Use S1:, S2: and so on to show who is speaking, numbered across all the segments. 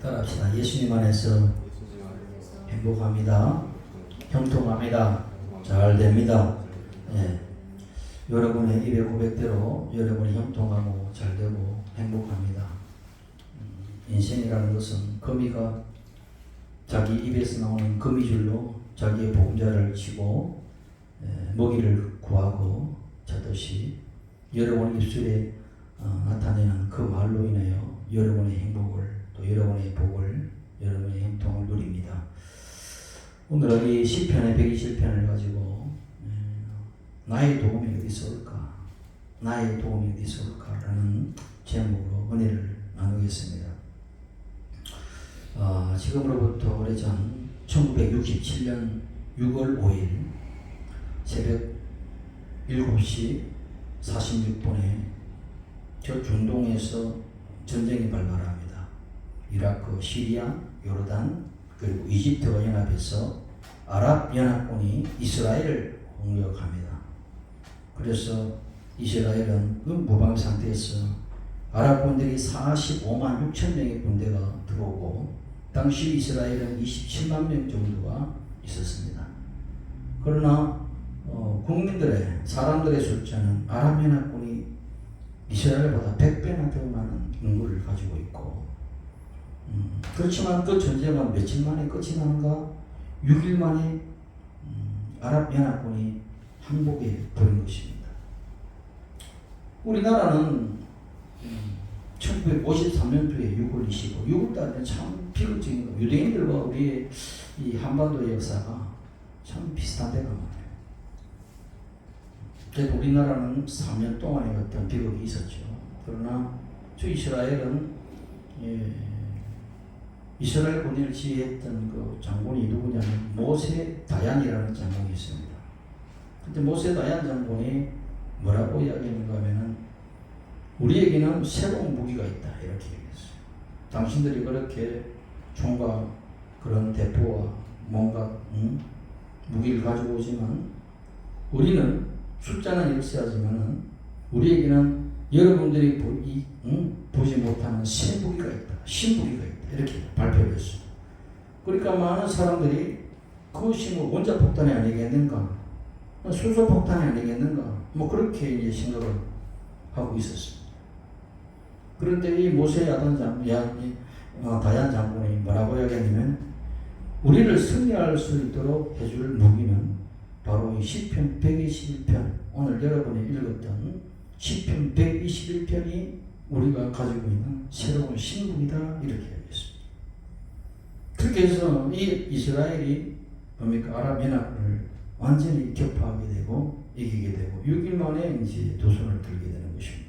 S1: 따라합시다. 예수님 안에서 행복합니다. 형통합니다. 잘 됩니다. 예. 여러분의 입의 고백대로 여러분이 형통하고 잘 되고 행복합니다. 인생이라는 것은 거미가 자기 입에서 나오는 거미줄로 자기의 보금자를 치고 먹이를 구하고 자듯이 여러분 입술에 나타내는 그 말로 인하여 여러분의 행복을 또 여러분의 복을 여러분의 형통을 누립니다. 오늘은 이 시편의 120편을 가지고 나의 도움이 어디서 올까? 나의 도움이 어디서 올까?라는 제목으로 은혜를 나누겠습니다. 지금으로부터 오래전 1967년 6월 5일 새벽 7시 46분에 저 중동에서 전쟁이 발발합니다. 이라크, 시리아, 요르단 그리고 이집트가 연합해서 아랍연합군이 이스라엘을 공격합니다. 그래서 이스라엘은 그 무방 상태에서 아랍군들이 45만 6천 명의 군대가 들어오고 당시 이스라엘은 27만 명 정도가 있었습니다. 그러나 국민들의 사람들의 숫자는 아랍연합군이 이스라엘보다 100배나 더 많은 인구를 가지고 있고 그렇지만 그 전쟁은 며칠 만에 끝이 나는가? 6일 만에 아랍연합군이 항복에 버린 것입니다. 우리나라는 1953년도에 6월 25일, 6월달에 참 비극적인 거. 유대인들과 우리의 이 한반도의 역사가 참 비슷한 데가 많아요. 그래도 우리나라는 3년 동안의 어떤 비극이 있었죠. 그러나 저 이스라엘은 이스라엘 군인을 지휘했던 그 장군이 누구냐면 모세 다얀이라는 장군이 있습니다. 근데 모세 다얀 장군이 뭐라고 이야기했는가 하면은 우리에게는 새로운 무기가 있다 이렇게 얘기했어요. 당신들이 그렇게 총과 그런 대포와 뭔가 무기를 가지고 오지만 우리는 숫자는 일치하지만은 우리에게는 여러분들이 보지 못하는 새 무기가 있다, 신무기가 있다 이렇게 발표를 했어요. 그러니까 많은 사람들이 그것이 뭐 원자폭탄이 아니겠는가, 수소폭탄이 아니겠는가, 뭐 그렇게 이제 생각을 하고 있었습니다. 그런데 이 모세 다얀 장군이 뭐라고 이야기했냐면 우리를 승리할 수 있도록 해줄 무기는 바로 이 시편 121편, 오늘 여러분이 읽었던 시편 121편이 우리가 가지고 있는 새로운 신무기다 이렇게 이야기했습니다. 그렇게 해서 이 이스라엘이 뭡니까? 아랍연합을 완전히 격파하게 되고 이기게 되고 6일 만에 이제 두 손을 들게 되는 것입니다.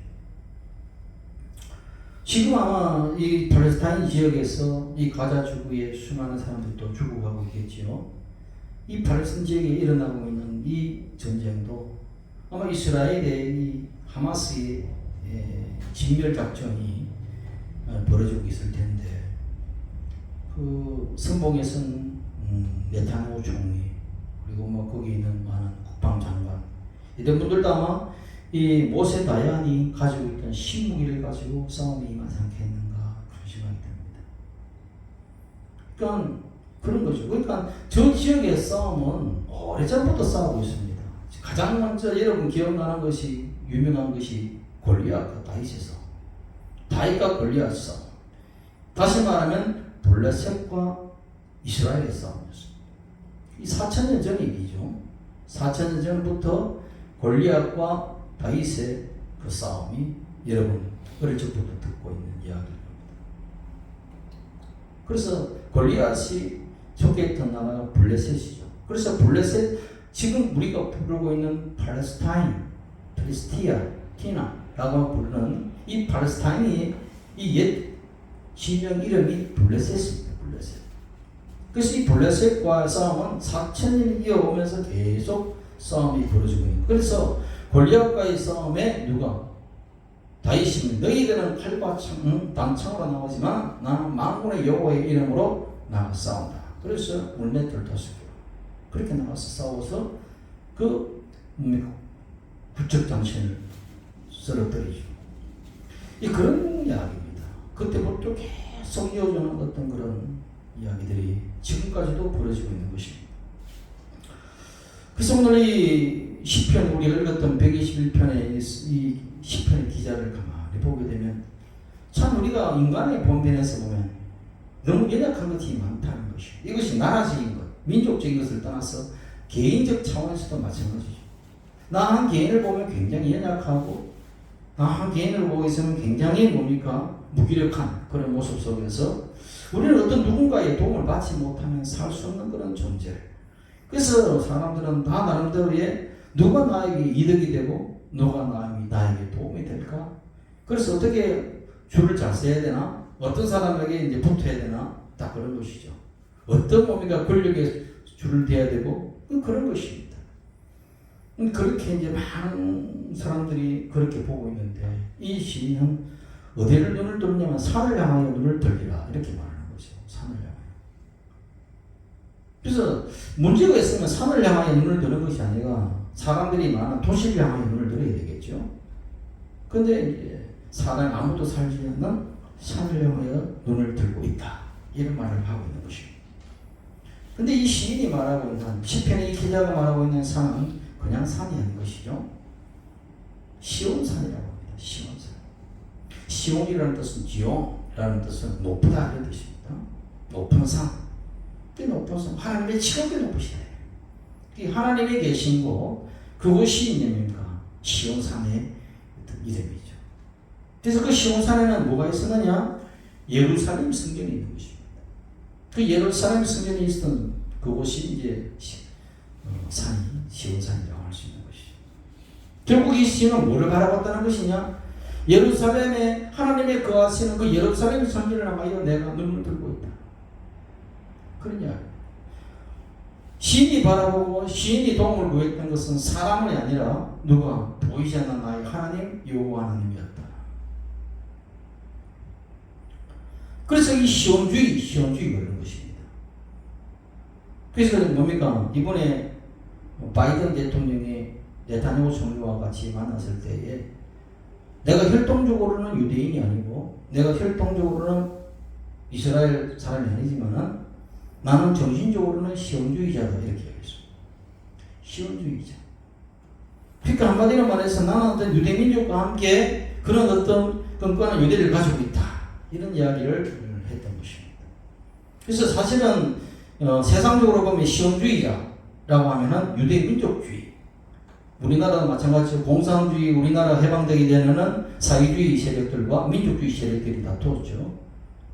S1: 지금 아마 이 팔레스타인 지역에서 이 가자 지구에 수많은 사람들이 또 죽어가고 있겠지요. 이 팔레스타인 지역에 일어나고 있는 이 전쟁도 아마 이스라엘의 이 하마스의 진멸 작전이 벌어지고 있을 텐데 그 선봉에서는 네타냐후 총리 그리고 뭐 거기 있는 많은 국방장관 이런 분들도 아마 이 모세 다얀이 가지고 있던 신무기를 가지고 싸움이 임하지 않겠는가 그런 생각이 듭니다. 그러니까 그런 거죠. 그러니까 저 지역의 싸움은 오래전부터 싸우고 있습니다. 가장 먼저 여러분 기억나는 것이 유명한 것이 골리앗과 다윗의 싸움. 다윗과 골리앗 싸움. 다시 말하면 블레셋과 이스라엘의 싸움이었습니다. 이 4,000년 전 얘기죠. 4,000년 전부터 골리앗과 다윗의 그 싸움이 여러분 어릴 적부터 듣고 있는 이야기입니다. 그래서 골리앗이 속해 있던 나라가 블레셋이죠. 그래서 블레셋 지금 우리가 부르고 있는 팔레스타인, 티나라고 부르는 이 팔레스타인이 이 옛 지명 이름이 블레셋입니다. 블레셋. 그래서 이 블레셋과 싸움은 4,000년 이어오면서 계속 싸움이 벌어지고 있는. 그래서 골리앗과의 싸움에 누가? 다윗이 너희들은 칼과 단창으로 나오지만 나는 만군의 여호와의 이름으로 나가 싸운다. 그래서 물맷돌 5개 그렇게 나가서 싸워서 그 구척장신을 쓰러뜨리죠. 이 그런 이야기입니다. 그때부터 계속 계속 이어지는 어떤 그런 이야기들이 지금까지도 벌어지고 있는 것입니다. 그래서 오늘 이 시편, 우리가 읽었던 121편의 이 시편의 기자를 가만히 보게 되면 참 우리가 인간의 본면에서 보면 너무 연약한 것이 많다는 것이죠. 이것이 나라적인 것, 민족적인 것을 떠나서 개인적 차원에서도 마찬가지죠. 나 한 개인을 보면 굉장히 연약하고 나 한 개인을 보고 있으면 굉장히 무기력한 그런 모습 속에서 우리는 어떤 누군가의 도움을 받지 못하면 살 수 없는 그런 존재. 그래서 사람들은 다 나름대로의 누가 나에게 이득이 되고 누가 나에게 도움이 될까? 그래서 어떻게 줄을 잘 서야 되나? 어떤 사람에게 이제 붙어야 되나? 다 그런 것이죠. 어떤 권력에 줄을 대야 되고 그런 것입니다. 그렇게 이제 많은 사람들이 그렇게 보고 있는데 이 시인은 어디를 눈을 뜨냐면 산을 향하여 눈을 들리라 이렇게 말하는 거죠. 산을 향하여. 그래서 문제가 있으면 산을 향하여 눈을 드는 것이 아니라 사람들이 많은 도시를 향하여 눈을 들어야 되겠죠. 근데 이제 사람이 아무도 살지 않는 산을 향하여 눈을 들고 있다. 이런 말을 하고 있는 것입니다. 근데 이 시인이 말하고 있는 시편의 이 기자가 말하고 있는 산은 그냥 산이 아닌 것이죠. 시온산이라고 합니다. 시온산. 시온이라는 뜻은 지용이라는 뜻은 높다 이런 뜻입니다. 높은 산. 그 높은 산. 하나님의 지극히 높으시다. 하나님이 계신 곳 그곳이 있냐니까 시온산의 이름이죠. 그래서 그 시온산에는 뭐가 있었느냐? 예루살렘 성전이 있는 것입니다. 그 예루살렘 성전이 있었던 그곳이 이제 산이 시온산이라고 할 수 있는 것이죠. 결국 이 시인은 뭐를 바라봤다는 것이냐? 예루살렘에 하나님의 거하시는 그 예루살렘 성전을 향하여 내가 눈을 들고 있다. 그런 이야기. 시인이 바라보고 시인이 도움을 구했던 것은 사람이 아니라 누가 보이지 않는 나의 하나님 여호와 하나님이었다. 그래서 이 시온주의가 그런 것입니다. 그래서 뭡니까? 이번에 바이든 대통령이 네타냐후 총리와 같이 만났을 때에 내가 혈통적으로는 유대인이 아니고 내가 혈통적으로는 이스라엘 사람이 아니지만은 나는 정신적으로는 시온주의자다 이렇게 얘기했습니다. 시온주의자. 그러니까 한마디로 말해서 나는 어떤 유대민족과 함께 그런 어떤 끈끈한 유대를 가지고 있다. 이런 이야기를 했던 것입니다. 그래서 사실은 세상적으로 보면 시온주의자라고 하면은 유대민족주의. 우리나라도 마찬가지로 공산주의, 우리나라 해방되기 전에는 사회주의 세력들과 민족주의 세력들이 다투었죠.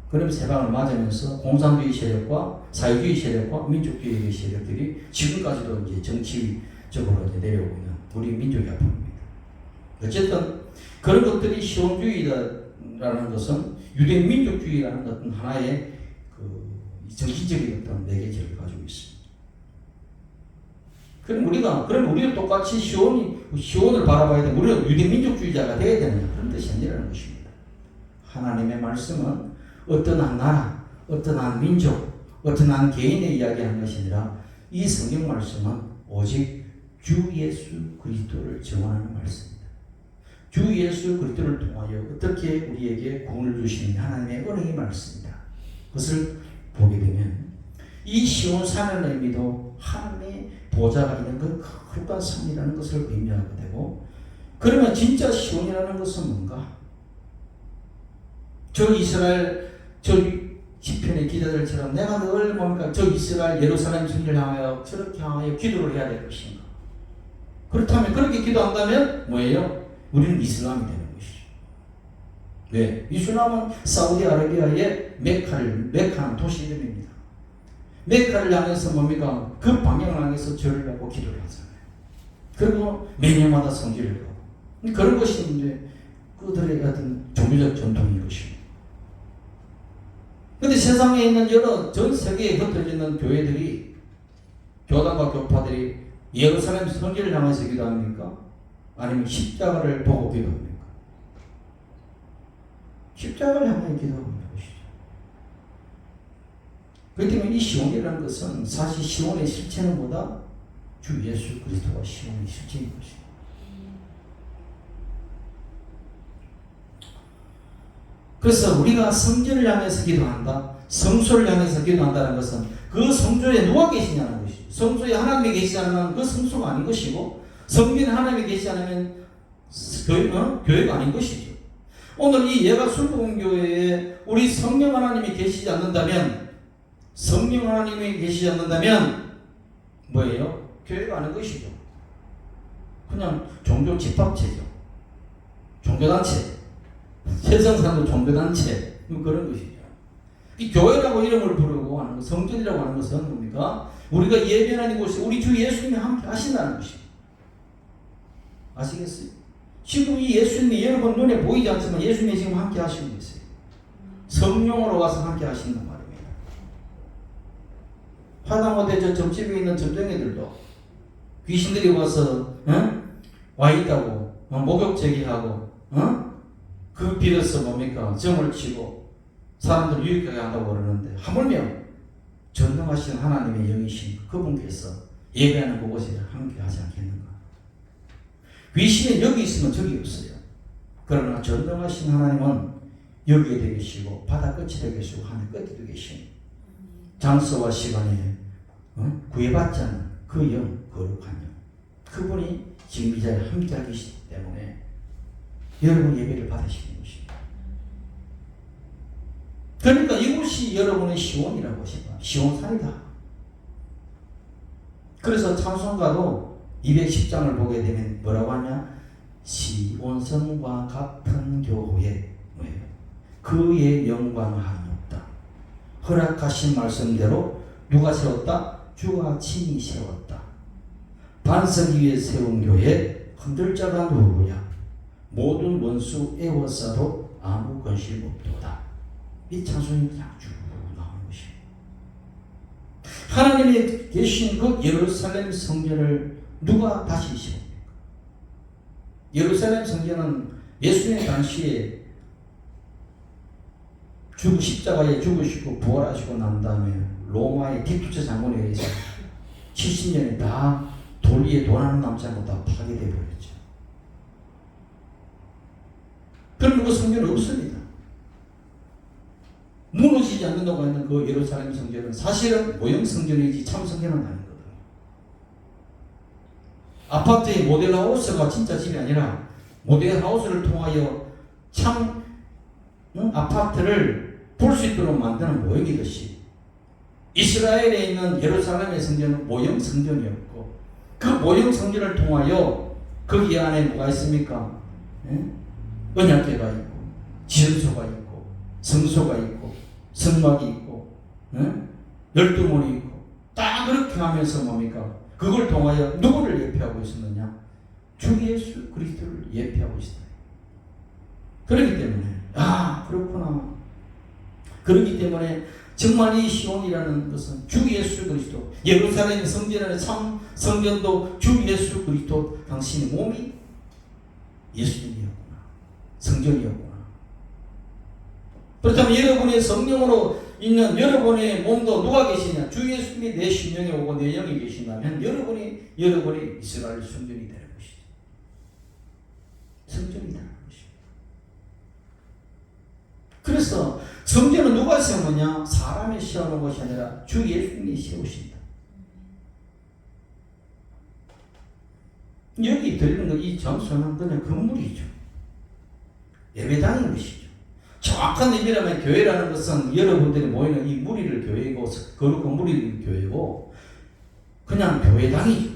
S1: 그러면서 해방을 맞으면서 공산주의 세력과 사회주의 세력과 민족주의 세력들이 지금까지도 이제 정치적으로 이제 내려오고 있는 우리 민족의 아픔입니다. 어쨌든 그런 것들이 시온주의라는 것은 유대민족주의라는 어떤 하나의 그 정치적인 어떤 매개체를 가지고 있습니다. 그럼 우리도 똑같이 시온을 바라봐야 되고 우리는 유대민족주의자가 되어야 되느냐 그런 뜻이 아니라는 것입니다. 하나님의 말씀은 어떤 한 나라, 어떤 한 민족, 어떤 한 개인의 이야기하는 것이 아니라 이 성경 말씀은 오직 주 예수 그리스도를 증언하는 말씀입니다. 주 예수 그리스도를 통하여 어떻게 우리에게 구원을 주시는 하나님의 은혜의 말씀입니다. 그것을 보게 되면 이 시온산의 의미도 하나님의 보좌가 있는 그 거룩한 산이라는 것을 의미하게 되고 그러면 진짜 시온이라는 것은 뭔가? 저 시편의 기자들처럼 내가 늘 뭡니까? 저 이스라엘 예루살렘 성전을 향하여 저렇게 향하여 기도를 해야 될 것인가? 그렇다면 그렇게 기도한다면 뭐예요? 우리는 이슬람이 되는 것이죠. 왜? 이슬람은 사우디아라비아의 메카는 도시 이름입니다. 메카를 향해서 뭡니까? 그 방향을 향해서 절을 하고 기도를 하잖아요. 그리고 매년마다 성지를 가고 그런 것이 이제 그들의 어떤 종교적 전통인 것입니다. 그런데 세상에 있는 전 세계에 흩어지는 교회들이 교단과 교파들이 예루살렘 성지를 향해서 기도합니까? 아니면 십자가를 보고 기도합니까? 십자가를 향해 기도하는 것이죠. 그렇기 때문에 이 시온이라는 것은 사실 시온의 실체는 보다 주 예수 그리스도가 시온의 실체인 것입니다. 그래서 우리가 성전을 향해서 기도한다, 성소를 향해서 기도한다는 것은 그 성소에 누가 계시냐는 것이죠. 성소에 하나님이 계시지 않으면 그 성소가 아닌 것이고, 성전에 하나님이 계시지 않으면 교회가 아닌 것이죠. 오늘 이 예가순복음교회에 우리 성령 하나님이 계시지 않는다면, 성령 하나님이 계시지 않는다면 뭐예요? 교회가 아닌 것이죠. 그냥 종교 집합체죠. 종교단체. 세상 사람도 종교단체. 그런 것이죠. 이 교회라고 이름을 부르고 하는 것, 성전이라고 하는 것은 뭡니까? 우리가 예배하는 곳이 우리 주 예수님이 함께 하신다는 것이죠. 아시겠어요? 지금 이 예수님이 여러분 눈에 보이지 않지만 예수님이 지금 함께 하시고 계세요. 성령으로 와서 함께 하신단 말입니다. 하다못해 저 점집에 있는 점쟁이들도 귀신들이 와서 와 있다고 목욕 제기하고 그 빌어서 뭡니까? 점을 치고 사람들 유익하게 한다고 그러는데, 하물며 전능하신 하나님의 영이신 그분께서 예배하는 그곳에 함께 하지 않겠는가? 귀신은 여기 있으면 저기 없어요. 그러나 전능하신 하나님은 여기에 되 계시고 바다 끝이 되 계시고 하늘 끝에 되 계신 장소와 시간에 구애받지 않는 그 영, 거룩한 영, 그분이 지금 이 자리에 함께 계시기 때문에 여러분 예배를 받으시는 것입니다. 그러니까 이곳이 여러분의 시온이라고 하십니다. 시온산이다. 그래서 찬송가도 210장을 보게 되면 뭐라고 하냐? 시온성과 같은 교회, 뭐예요? 그의 영광함이 없다. 허락하신 말씀대로 누가 세웠다? 주가 친히 세웠다. 반석 위에 세운 교회, 흔들 자가 누구야? 모든 원수 애워싸도 아무 건실 없도다. 이 찬송이 그냥 쭉 나오는 것입니다. 하나님이 계신 그 예루살렘 성전을 누가 다시 세웁니까? 예루살렘 성전은 예수님 당시에 십자가에 죽으시고 부활하시고 난 다음에 로마의 티투스 장군에 의해서 70년에 다 돌 위에 돈 하나 남지 않고 다 파괴되어 버렸죠. 그럼 그 성전은 없습니다. 무너지지 않는다고 하는 그 예루살렘 성전은 사실은 모형 성전이지 참 성전은 아니거든요. 아파트의 모델하우스가 진짜 집이 아니라 모델하우스를 통하여 참 아파트를 볼 수 있도록 만드는 모형이듯이 이스라엘에 있는 예루살렘의 성전은 모형 성전이었고, 그 모형 성전을 통하여 거기 안에 뭐가 있습니까? 언약궤가 있고 지성소가 있고 성소가 있고 성막이 있고 12문이 있고 딱 그렇게 하면서 뭡니까? 그걸 통하여 누구를 예표하고 있었느냐? 주 예수 그리스도를 예표하고 있었다. 그렇기 때문에 그렇구나. 그렇기 때문에 정말 이 시온이라는 것은 주 예수 그리스도, 예루살렘 성전의 참 성전도 주 예수 그리스도 당신의 몸이 예수님이었구나, 성전이었구나. 그렇다면 여러분의 성령으로 있는 여러분의 몸도 누가 계시냐? 주 예수님이 내 심령에 오고 내 영에 계신다면 여러분이 이스라엘 성전이 되는 것이죠. 성전이 되는 것이죠. 그래서 성전은 누가 세우느냐? 사람이 세우는 것이 아니라 주 예수님이 세우신다. 여기 드리는 이 장소는 그냥 건물이죠. 예배당인 것이죠. 정확한 의미라면 교회라는 것은 여러분들이 모이는 이 무리를 교회고, 거룩한 무리를 교회고, 그냥 교회당이죠.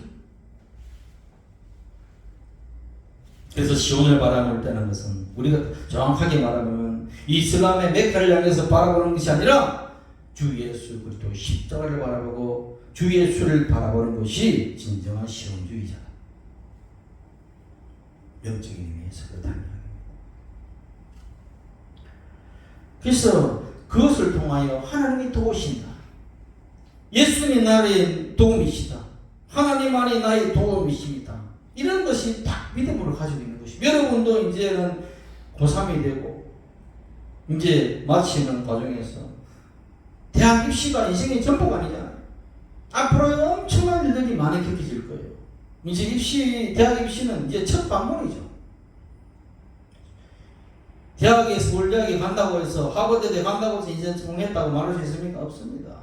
S1: 그래서 시온을 바라볼 때는 것은 우리가 정확하게 말하면 이슬람의 메카를 향해서 바라보는 것이 아니라 주 예수 그리스도 십자가를 바라보고 주 예수를 바라보는 것이 진정한 시온주의자다. 영적인 의미에서 그렇다는 이야기입니다. 그래서 그것을 통하여 하나님이 도우신다. 예수님이 나의 도움이시다. 하나님만이 나의 도움이십니다. 이런 것이 딱 믿음으로 가지고 있는 것입니다. 여러분도 이제는 고3이 되고 이제 마치는 과정에서 대학 입시가 인생의 전부가 아니잖아요. 앞으로 엄청난 일들이 많이 겪어질 거예요. 이제 대학 입시는 이제 첫 관문이죠. 대학에 서울대학에 간다고 해서 하버드대 간다고 해서 인생 성공했다고 말할 수 있습니까? 없습니다.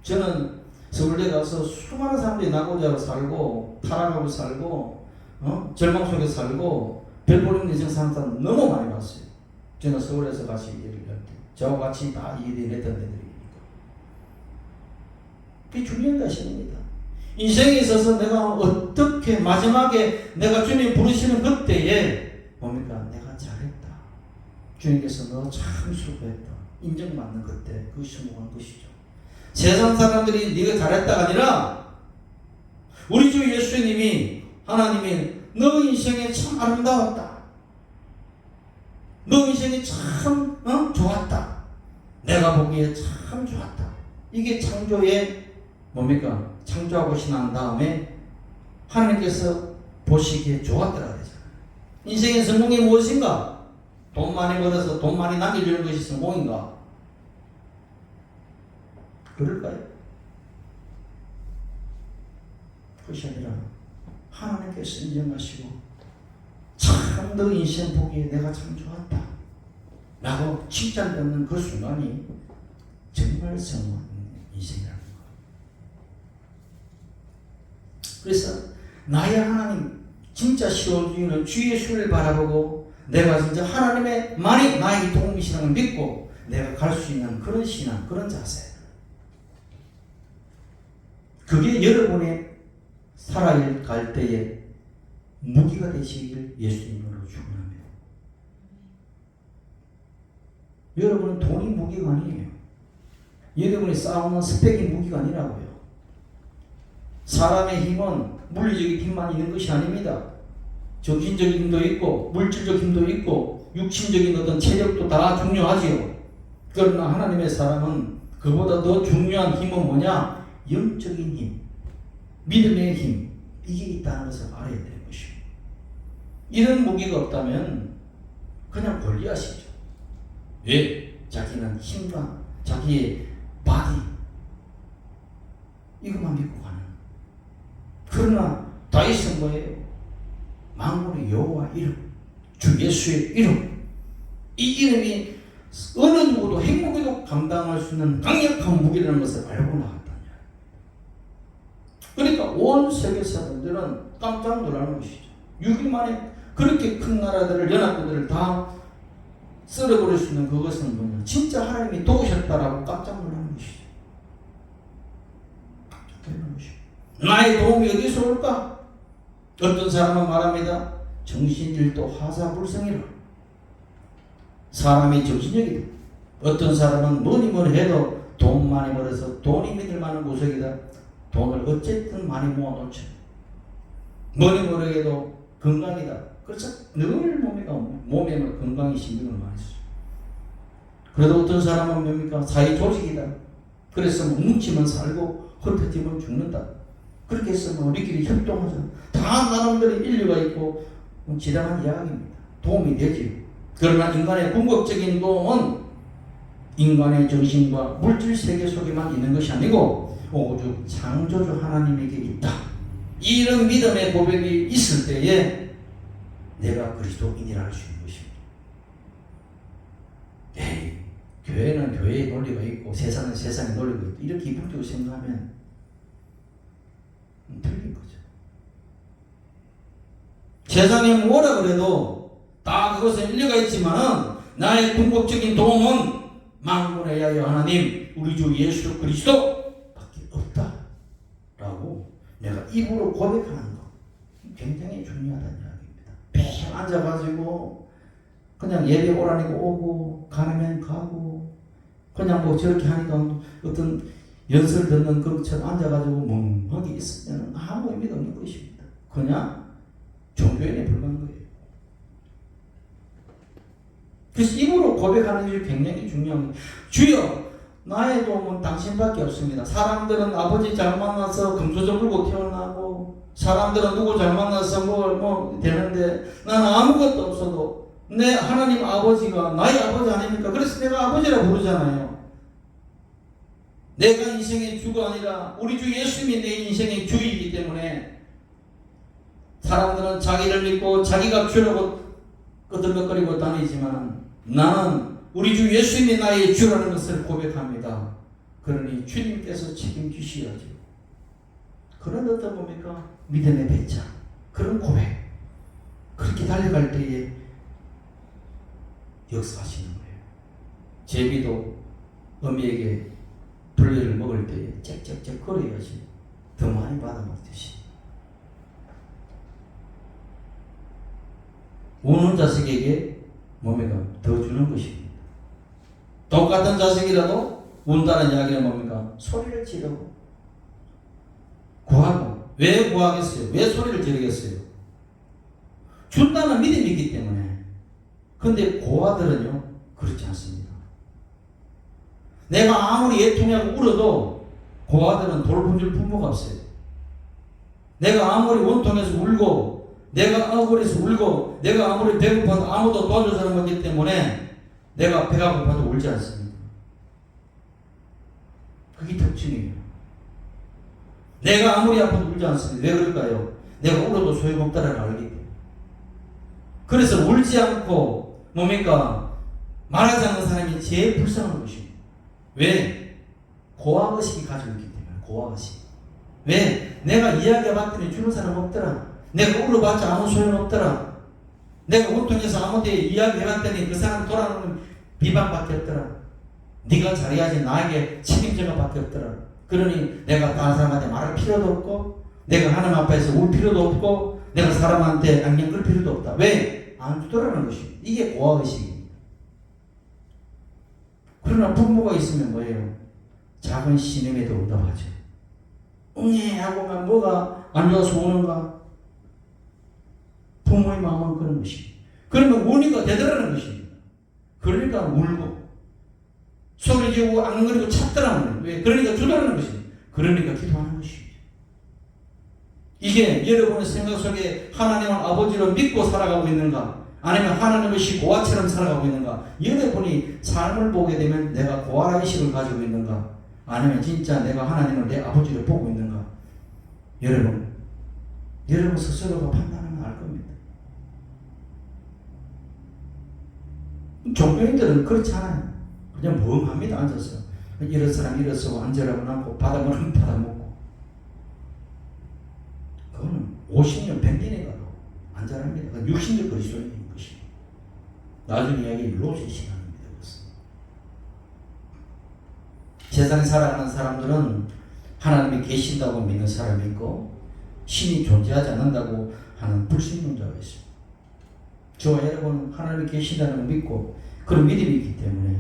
S1: 저는 서울대 가서 수많은 사람들이 나고자 살고 타락하고 살고 절망 속에 살고 별 보는 인생 사는 사람 너무 많이 봤어요. 저는 서울에서 같이 일을 할 때 저와 같이 다 일을 했던 애들이니까. 그게 중요한 것입니다. 인생에 있어서 내가 어떻게 마지막에 내가 주님 부르시는 그때에 뭡니까? 내가 잘했다. 주님께서 너 참 수고했다. 인정받는 그때 그것이 성공한 것이죠. 세상 사람들이 네가 잘했다가 아니라 우리 주 예수님이 하나님이 너 인생에 참 아름다웠다. 너 인생이 참 좋았다. 내가 보기에 참 좋았다. 이게 창조의 뭡니까? 창조하고 난 다음에 하나님께서 보시기에 좋았더라 그러잖아요. 인생의 성공이 무엇인가? 돈 많이 벌어서 돈 많이 남겨주는 것이 성공인가? 그럴까요? 그것이 아니라 하나님께서 인정하시고 참 너 인생 보기에 내가 참 좋았다 라고 칭찬받는 그 순간이 정말 성공한 인생이라는 거. 그래서 나의 하나님 진짜 시온주의는 주 예수를 바라보고 내가 진짜 하나님의 말이 나에게 도움이시라는 걸 믿고 내가 갈 수 있는 그런 신앙, 그런 자세. 그게 여러분의 살아갈 때에 무기가 되시길 예수님으로 축원합니다. 여러분은 돈이 무기가 아니에요. 여러분이 싸우는 스펙이 무기가 아니라고요. 사람의 힘은 물리적인 힘만 있는 것이 아닙니다. 정신적인 힘도 있고 물질적 힘도 있고 육신적인 어떤 체력도 다 중요하지요. 그러나 하나님의 사람은 그보다 더 중요한 힘은 뭐냐? 영적인 힘, 믿음의 힘, 이게 있다는 것을 알아야 되는 것입니다. 이런 무기가 없다면 그냥 골리앗이죠. 왜? 자기는 힘과 자기의 바디 이것만 믿고 가는. 그러나 다윗은 뭐예요? 만군의 여호와 이름, 주 예수의 이름, 이 이름이 어느 누구도 핵무기도 감당할 수 있는 강력한 무기라는 것을 알고 나갔다. 그러니까 온 세계 사람들은 깜짝 놀라는 것이죠. 6일 만에 그렇게 큰 나라들을 연합국들을 다 쓸어버릴 수 있는 그것은 뭐냐? 진짜 하나님이 도우셨다라고 깜짝 놀라는 것이죠. 깜짝 놀라는 것이죠. 나의 도움이 어디서 올까? 어떤 사람은 말합니다. 정신일도 화사불성이라. 사람이 정신력이다. 어떤 사람은 뭐니 해도 돈 많이 벌어서 돈이 믿을 만한 구석이다. 돈을 어쨌든 많이 모아놓죠. 뭐니 해도 건강이다. 그래서 늘 몸에 건강에 신경을 많이 써요. 그래도 어떤 사람은 뭡니까? 사회 조직이다. 그래서 뭉치면 살고 흩어지면 죽는다. 그렇게 해서 우리끼리 협동하자. 다 나름대로 인류가 있고 지당한 이야기입니다. 도움이 되지. 그러나 인간의 궁극적인 도움은 인간의 정신과 물질 세계 속에만 있는 것이 아니고 오직 창조주 하나님에게 있다. 이런 믿음의 고백이 있을 때에 내가 그리스도인이라 할 수 있는 것입니다. 에이, 교회는 교회의 논리가 있고 세상은 세상의 논리가 있고 이렇게 이분적으로 생각하면 틀린 거죠. 세상에 뭐라 그래도 다 그것은 일리가 있지만은 나의 궁극적인 도움은 만군의 여호와 하나님 우리 주 예수 그리스도 밖에 없다라고 내가 입으로 고백하는 것 굉장히 중요하다는 이야기입니다. 뺑 앉아가지고 그냥 예배 오라니까 오고 가면 가고 그냥 뭐 저렇게 하니까 어떤 연설 듣는 것처럼 앉아가지고 멍하게 있으면 아무 의미가 없는 것입니다. 그냥 종교인에 불과한 거예요. 그래서 입으로 고백하는 것이 굉장히 중요합니다. 주여 나의 도움은 당신밖에 없습니다. 사람들은 아버지 잘 만나서 금수저 물고 태어나고 사람들은 누구 잘 만나서 뭐 되는데 나는 아무것도 없어도 내 하나님 아버지가 나의 아버지 아닙니까? 그래서 내가 아버지라 부르잖아요. 내가 인생의 주가 아니라 우리 주 예수님이 내 인생의 주이기 때문에 사람들은 자기를 믿고 자기가 주라고 끄덕거리고 다니지만 나는 우리 주 예수님이 나의 주라는 것을 고백합니다. 그러니 주님께서 책임지셔야죠. 그런 어떤 뭡니까? 믿음의 배짱, 그런 고백. 그렇게 달려갈 때에 역사하시는 거예요. 제비도 어미에게 벌레를 먹을 때에 짹짹짹 걸어야지 더 많이 받아먹듯이. 우는 자식에게 뭡니까? 더 주는 것입니다. 똑같은 자식이라도 운다는 이야기는 뭡니까? 소리를 지르고 구하고. 왜 구하겠어요? 왜 소리를 지르겠어요? 준다는 믿음이 있기 때문에. 근데 고아들은요 그렇지 않습니다. 내가 아무리 애통하고 울어도 고아들은 돌봄줄 부모가 없어요. 내가 아무리 원통해서 울고 내가 억울해서 울고 내가 아무리 배고파도 아무도 도와줄 사람 없기 때문에 내가 배가 고파도 울지 않습니다. 그게 특징이에요. 내가 아무리 아파도 울지 않습니다. 왜 그럴까요? 내가 울어도 소용없다는 걸 알기 때문에. 그래서 울지 않고 뭡니까? 말하지 않는 사람이 제일 불쌍한 것입니다. 왜? 고아의식이 가지고 있기 때문에. 고아의식. 왜? 내가 이야기해봤더니 주는 사람 없더라. 내가 울어봤자 아무 소용없더라. 내가 원통해서 아무 데 이야기해봤더니 그 사람 돌아오는 비방밖에 없더라. 네가 잘해야지 나에게 책임질 것밖에 없더라. 그러니 내가 다른 사람한테 말할 필요도 없고 내가 하나님 앞에서 울 필요도 없고 내가 사람한테 안경 끌 필요도 없다. 왜? 안 주더라는 것입니다. 이게 고아의식입니다. 그러나 부모가 있으면 뭐예요? 작은 신음에도 응답하죠. 응애 하고만 뭐가 안 좋아서 우는가? 부모의 마음은 그런 것입니다. 그러면 우니까 되더라는 것입니다. 그러니까 울고 소리 지르고 앙그리고 찾더라는 거예요. 왜? 그러니까 주더라는 것입니다. 그러니까 기도하는 것입니다. 이게 여러분의 생각 속에 하나님을 아버지로 믿고 살아가고 있는가? 아니면 하나님의 고아처럼 살아가고 있는가? 여러분이 삶을 보게 되면 내가 고아의식을 가지고 있는가? 아니면 진짜 내가 하나님을 내 아버지로 보고 있는가? 여러분 스스로가 판단하면 알 겁니다. 종교인들은 그렇지 않아요. 그냥 멍합니다. 앉아서 이런 사람 이래서 앉으라고 하고 받아먹으면 받아먹고. 그거는 50년 100년에 가도 안 자랍니다. 60년 그리스도인인 것이. 나중에 이야기 로제 시간입니다. 세상에 살아가는 사람들은 하나님이 계신다고 믿는 사람이 있고 신이 존재하지 않는다고 하는 불신론자가 있습니다. 저와 여러분은 하나님이 계신다는 걸 믿고 그런 믿음이 있기 때문에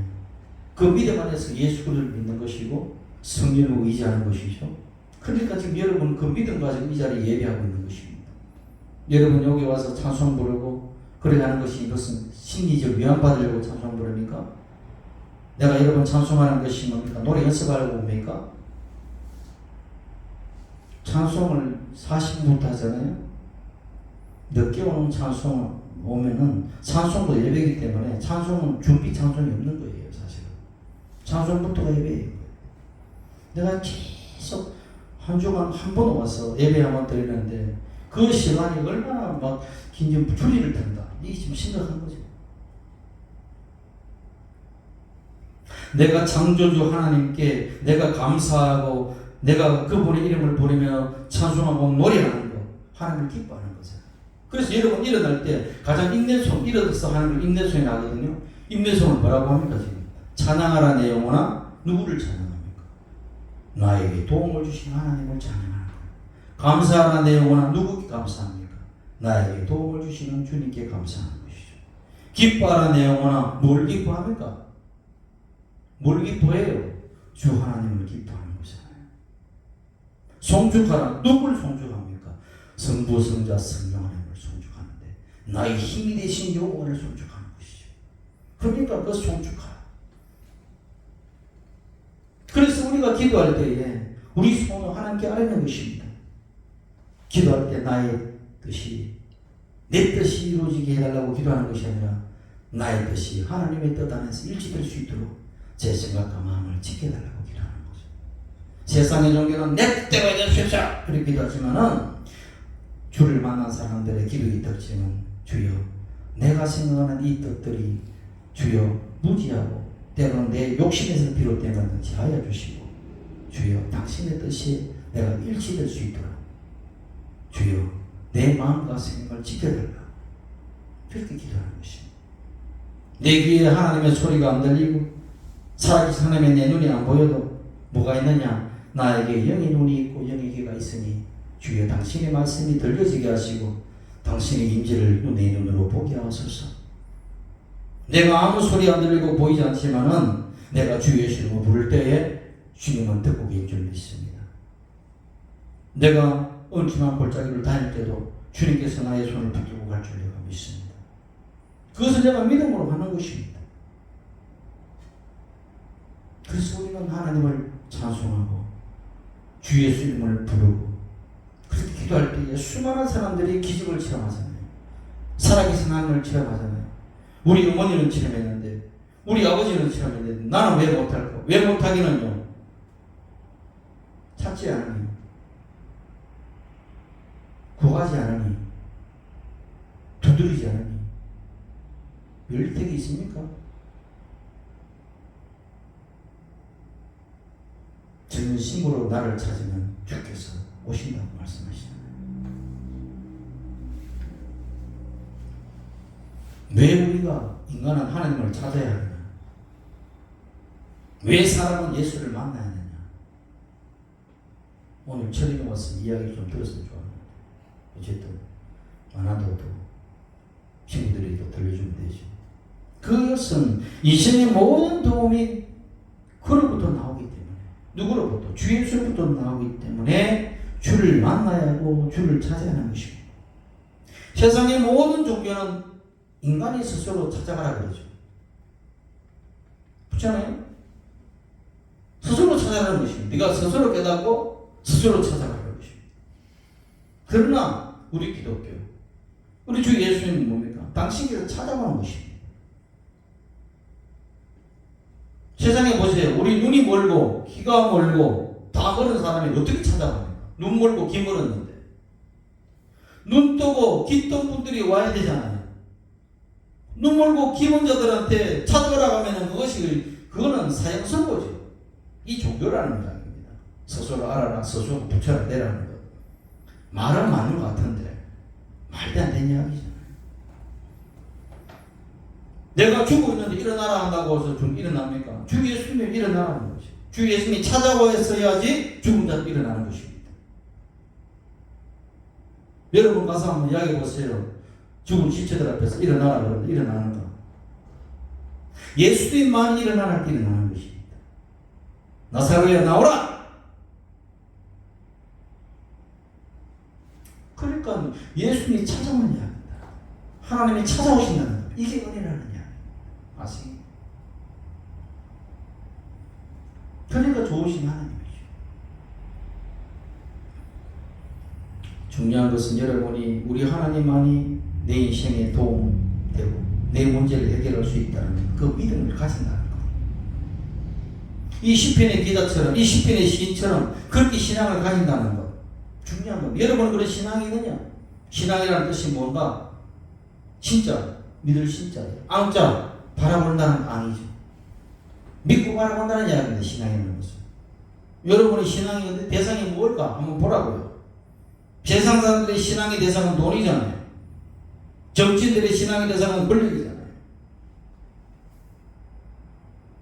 S1: 그 믿음 안에서 예수 그리스도를 믿는 것이고 성령을 의지하는 것이죠. 그러니까 지금 여러분 그 믿음 가지고 이 자리에 예배하고 있는 것입니다. 여러분 여기 와서 찬송 부르고 그래 하는 것이 이것은 심리적 위안받으려고 찬송 부릅니까? 내가 여러분 찬송하는 것이 뭡니까? 노래 연습하려고 옵니까? 찬송을 40분부터 하잖아요. 늦게 오는 찬송 오면은 찬송도 예배이기 때문에 찬송은 준비 찬송이 없는 거예요. 사실은 찬송부터가 예배예요. 내가 계속 한 주간 한 번 와서 예배 한번 드리는데 그 시간이 얼마나 막 긴지 줄이를 든다. 이게 지금 심각한 거죠. 내가 창조주 하나님께 내가 감사하고 내가 그분의 이름을 부르며 찬송하고 노래하는 거 하나님을 기뻐하는 거죠. 그래서 여러분 일어날 때 가장 인내송 일어나서 하는 걸 인내송이 나거든요. 인내송은 뭐라고 합니까 지금? 찬양하라 내 영혼아. 누구를 찬양합니까? 나에게 도움을 주신 하나님을 찬양하는 거예요. 감사하라 내 영혼아. 누구께 감사합니까? 나에게 도움을 주시는 주님께 감사하는 것이죠. 기뻐하라 내 영혼아. 뭘 기뻐합니까? 뭘 기뻐해요? 주 하나님을 기뻐하는 것이잖아요. 송축하라. 누굴 송축합니까? 성부, 성자, 성령 하나님을 송축하는데 나의 힘이 되신 여호와를 송축하는 것이죠. 그러니까 그 송축하라. 그래서 우리가 기도할 때에 우리 소원을 하나님께 아뢰는 것입니다. 기도할 때 나의 뜻이 내 뜻이 이루어지게 해달라고 기도하는 것이 아니라 나의 뜻이 하나님의 뜻 안에서 일치될 수 있도록 제 생각과 마음을 지켜달라고 기도하는 거죠. 세상의 종교는 내 뜻대로 해주십시오 그렇게 기도하지만은 주를 만난 사람들의 기도의 특징은 주여 내가 생각하는 이 뜻들이 주여 무지하고 때로는 내 욕심에서 비롯된 것든지 하여 주시고 주여 당신의 뜻이 내가 일치될 수 있도록 주여 내 마음과 생각을 지켜달라. 그렇게 기도하는 것입니다. 내 귀에 하나님의 소리가 안 들리고 살아계신 하나님의 내 눈이 안 보여도 뭐가 있느냐? 나에게 영의 눈이 있고 영의 귀가 있으니 주여 당신의 말씀이 들려지게 하시고 당신의 임재를 내 눈으로 보게 하소서. 내가 아무 소리 안 들리고 보이지 않지만은 내가 주 예수 이름을 부를 때에 주님은 듣고 계신 줄 믿습니다. 내가 엉뚱한 골짜기를 다닐 때도 주님께서 나의 손을 붙들고 갈 줄 내가 믿습니다. 그것을 내가 믿음으로 하는 것입니다. 그래서 우리는 하나님을 찬송하고 주 예수 이름을 부르고 그렇게 기도할 때에 수많은 사람들이 기적을 체험하잖아요. 살아계신 하나님을 체험하잖아요. 우리 어머니는 체험했는데 우리 아버지는 체험했는데 나는 왜 못할까? 왜 못하기는요? 찾지 않으니 구하지 않으니 두드리지 않으니 열릴 택이 있습니까? 전심으로 나를 찾으면 주께서 오신다고 말씀하시잖아요. 왜 우리가 인간은 하나님을 찾아야 하느냐? 왜 사람은 예수를 만나야 하느냐? 오늘 철인에 와서 이야기를 좀 들었으면 좋아합니다. 어쨌든 많아도 친구들이 또 들려주면 되죠. 그것은 이 생의 모든 도움이 그로부터 나오기 때문에 누구로부터? 주 예수로부터 나오기 때문에 주를 만나야 하고 주를 찾아야 하는 것입니다. 세상의 모든 종교는 인간이 스스로 찾아가라 그러죠. 그렇잖아요? 스스로 찾아가는 것입니다. 네가 스스로 깨닫고 스스로 찾아가는 것입니다. 그러나 우리 기독교, 우리 주 예수님은 뭡니까? 당신께서 찾아가는 것입니다. 세상에 보세요. 우리 눈이 멀고 귀가 멀고 다 멀은 사람이 어떻게 찾아갑니까? 눈 멀고 귀 멀었는데 눈 뜨고 귀 뜬 분들이 와야 되잖아요. 눈 멀고 귀 먼 자들한테 찾아가라고 하면 그거는 사형선고죠. 이 종교라는 이야기입니다. 스스로 알아라, 스스로 붙여라 내라는 것. 말은 맞는 것 같은데 말도 안 되는 이야기잖아요. 내가 죽고 있는데 일어나라 한다고 해서 좀 일어납니까? 주 예수님이 일어나라는 거죠. 주 예수님이 찾아고 했어야지 죽은 자도 일어나는 것입니다. 여러분 가서 한번 이야기해 보세요. 죽은 시체들 앞에서 일어나라 그러면 일어나는 거. 예수님만 일어나라 일어나는 것입니다. 나사로야 나오라! 그러니까 예수님이 찾아오는 이야기입니다. 하나님이 찾아오신다는 것. 이게 은혜라는 이야기. 아시겠죠? 그러니까 좋으신 하나님이죠. 중요한 것은 여러분이 우리 하나님만이 내 인생에 도움되고 내 문제를 해결할 수 있다는 그 믿음을 가진다는 것. 이 시편의 기자처럼 이 시편의 시인처럼 그렇게 신앙을 가진다는 것. 중요한 것. 여러분은 그런 신앙이 있느냐? 신앙이라는 뜻이 뭔가? 진짜, 믿을 신자예요. 앙자, 바라본다는 앙이죠. 믿고 바라본다는 이야기입니다. 신앙이라는 것은. 여러분의 신앙이 대상이 뭘까? 한번 보라고요. 세상 사람들의 신앙의 대상은 돈이잖아요. 정치인들의 신앙의 대상은 권력이잖아요.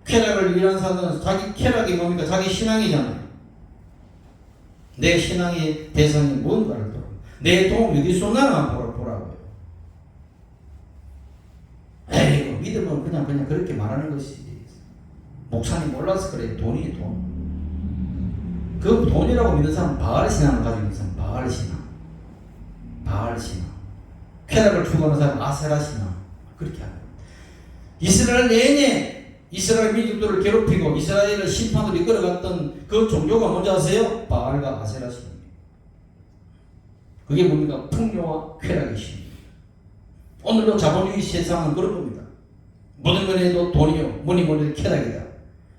S1: 쾌락을 위한 사람은 자기 쾌락이 뭡니까? 자기 신앙이잖아요. 내 신앙의 대상이 뭔가를 보라. 내 도움이 어디서 나나 보라고요. 에이, 믿음은 그냥 그렇게 말하는 것이지. 목사님 몰라서 그래. 돈이 돈. 그 돈이라고 믿는 사람은 바알 신앙을 가지고 있는 사람은 바알 신앙. 바알 신앙. 쾌락을 추구하는 사람은 아세라 신앙. 그렇게 하는 거예요. 이스라엘 내내 이스라엘 민족들을 괴롭히고 이스라엘을 심판으로 이끌어갔던 그 종교가 뭔지 아세요? 바알과 아세라 신입니다. 그게 뭡니까? 풍요와 쾌락의 신입니다. 오늘도 자본주의 세상은 그런 겁니다. 모든 면에도 돈이요, 뭐니 해도 쾌락이다.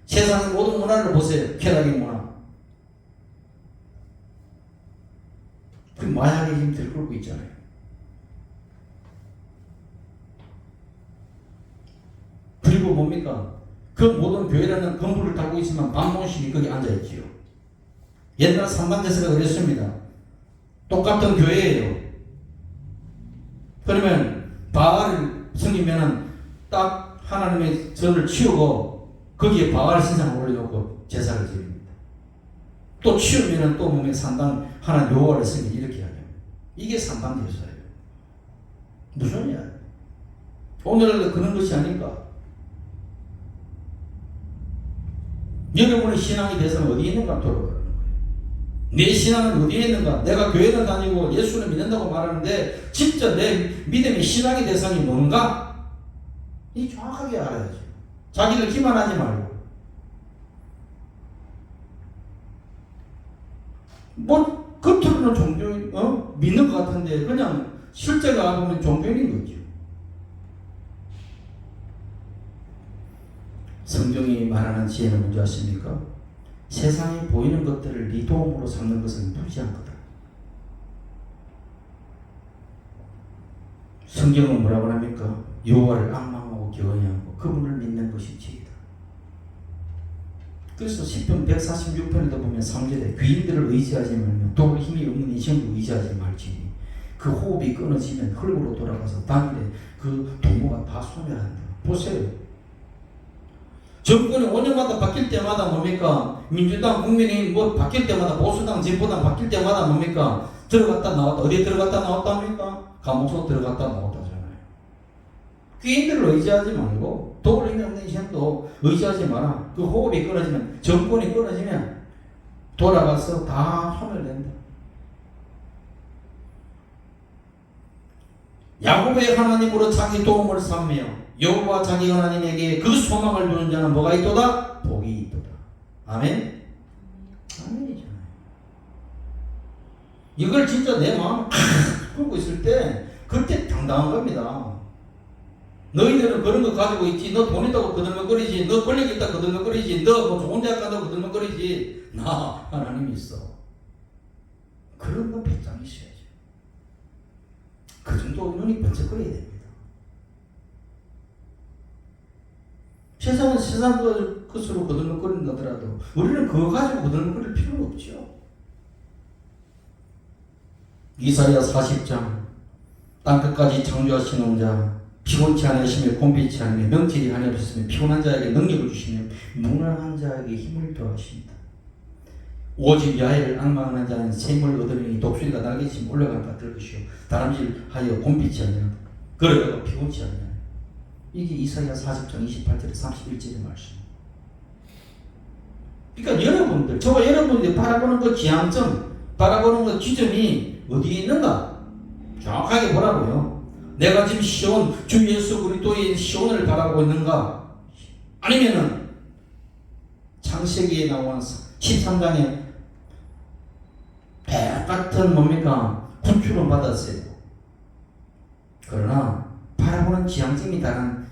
S1: 세상의 모든 문화를 보세요. 쾌락의 문화. 그 마약이 지금 들끓고 있잖아요. 이유가 뭡니까? 그 모든 교회라는 건물을 달고 있으면 반모신이 거기 앉아있지요. 옛날 삼반제사가 그랬습니다. 똑같은 교회예요. 그러면 바알을 섬기면은 딱 하나님의 전을 치우고 거기에 바알 신상을 올려놓고 제사를 드립니다. 또 치우면은 또 몸에 산당 하나 여호와를 섬기 이렇게 하죠. 이게 삼반제사예요. 무슨 이야? 오늘날도 그런 것이 아닐까? 여러분의 신앙의 대상은 어디에 있는가 돌아보라는 거예요. 내 신앙은 어디에 있는가? 내가 교회는 다니고 예수를 믿는다고 말하는데 진짜 내 믿음의 신앙의 대상이 뭔가? 이 정확하게 알아야죠. 자기를 기만하지 말고. 뭐 겉으로는 종교 믿는 것 같은데 그냥 실제가 보면 종교인 거죠. 성경이 말하는 지혜는 뭔지 아십니까? 세상에 보이는 것들을 네 도움으로 삼는 것은 무지한 거다. 성경은 뭐라고 합니까? 여호와를 앙망하고 경외하고 그분을 믿는 것이 지혜다. 그래서 시편 146편에도 보면 3절에 귀인들을 의지하지 말며 도울 힘이 없는 인생을 의지하지 말지니 그 호흡이 끊어지면 흙으로 돌아가서 당일에 그 도모가 다 소멸한다. 보세요. 정권이 5년마다 바뀔 때마다 뭡니까? 민주당, 국민의힘 뭐 바뀔 때마다 보수당, 진보당 바뀔 때마다 뭡니까? 들어갔다 나왔다. 어디에 들어갔다 나왔다 합니까? 감옥소 들어갔다 나왔다잖아요. 귀인들을 의지하지 말고 도울 힘이 없는 인생도 의지하지 마라. 그 호흡이 끊어지면 정권이 끊어지면 돌아가서 다 소멸된다. 야곱의 하나님으로 자기 도움을 삼며 여호와 자기 하나님에게 그 소망을 두는 자는 뭐가 있도다? 복이 있도다. 아멘? 아멘이잖아요. 이걸 진짜 내 마음을 품고 있을 때 그때 당당한 겁니다. 너희들은 그런 거 가지고 있지. 너 돈 있다고 거들먹거리지. 너 권력 있다고 거들먹거리지. 너 뭐 좋은 대학 간다고 거들먹거리지. 나 하나님이 있어. 그런 건 배짱이 있어야죠. 그 정도 눈이 번쩍거려야 됩니다. 세상은 세상 것으로 거들먹거린다더라도 우리는 그거 가지고 거들먹거릴 필요는 없죠. 이사야 40장 땅끝까지 창조하시는 자 피곤치 않으시며 곤비치 않으며 명철이 한이 없으시며 피곤한 자에게 능력을 주시며 무능한 자에게 힘을 더하신다. 오직 야훼를 앙망하는 자는 샘을 얻으니 독수리가 날개치며 올라간 밭을 것이요 다람쥐하여 곤비치 않으며 그러다가 피곤치 않으며 이게 이사야 40장 28절에 31절의 말씀. 그러니까 여러분들, 저와 여러분들이 바라보는 그 지향점, 바라보는 그 지점이 어디에 있는가? 정확하게 보라고요. 내가 지금 시온, 주 예수 그리스도의 시온을 바라보고 있는가? 아니면은 창세기에 나온 13장에 배 같은 뭡니까? 구출을 받았어요. 그러나 바라보는 지향점이 다른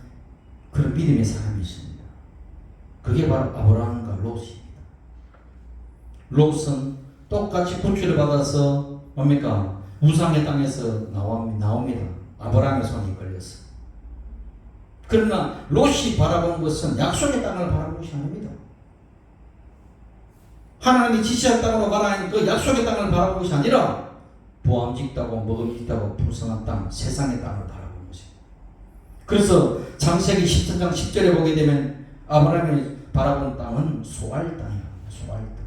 S1: 그런 믿음의 사람이 있습니다. 그게 바로 아브라함과 롯입니다. 롯은 똑같이 구출을 받아서 뭡니까? 우상의 땅에서 나옵니다. 아브라함의 손이 걸렸어. 그러나 롯이 바라본 것은 약속의 땅을 바라본 것이 아닙니다. 하나님이 지시한 땅으로 가라 하니 그 약속의 땅을 바라본 것이 아니라 보암직다고 먹음직다고 풍성한 땅, 세상의 땅을 바라본 것입니다. 그래서 창세기 17장 10절에 보게 되면 아브라함이 바라본 땅은 소알 땅이에요. 소알 땅.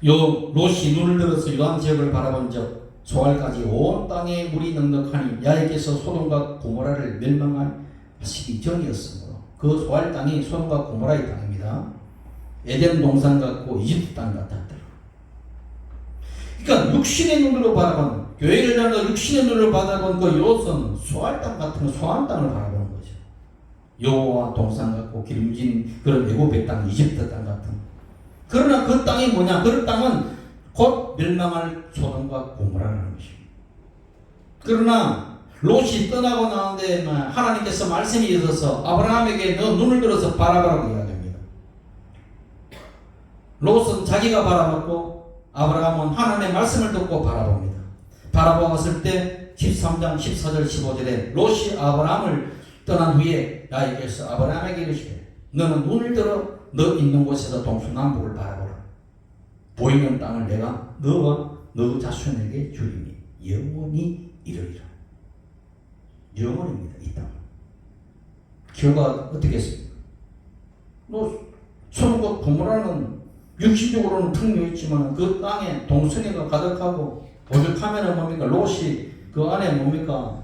S1: 요 롯이 눈을 들어서 이러한 지역을 바라본 적 소알까지 온 땅에 물이 넉넉하니 야훼께서 소돔과 고모라를 멸망하시기 전이었으므로 그 소알 땅이 소돔과 고모라의 땅입니다. 에덴 동산 같고 이집트 땅 같았더라. 그러니까 육신의 눈으로 바라본 교회를 향해 육신의 눈으로 바라본 그 롯은 소알 땅 같은 소한 땅을 바라보는 거죠. 여호와 동산 같고 기름진 그런 애굽의 땅, 이집트 땅 같은. 그러나 그 땅이 뭐냐? 그 땅은 곧 멸망할 소돔과 고모라라는 것입니다. 그러나 롯이 떠나고 나는데 하나님께서 말씀이 있어서 아브라함에게 너 눈을 들어서 바라보라고 이야기합니다. 롯은 자기가 바라봤고 아브라함은 하나님의 말씀을 듣고 바라봅니다. 바라보았을 때 13장 14절 15절에 롯이 아브라함을 떠난 후에 야곱께서 아브라함에게 이르시되 너는 눈을 들어 너 있는 곳에서 동서남북을 바라보라. 보이는 땅을 내가 너와 너 자손에게 주리니 영원히 이르리라. 영원입니다. 이 땅. 결과가 어떻게 했습니까? 소돔과 고모라는 육신적으로는 풍요했지만 그 땅에 동성애가 가득하고 오죽하면 뭡니까? 롯이 그 안에 뭡니까?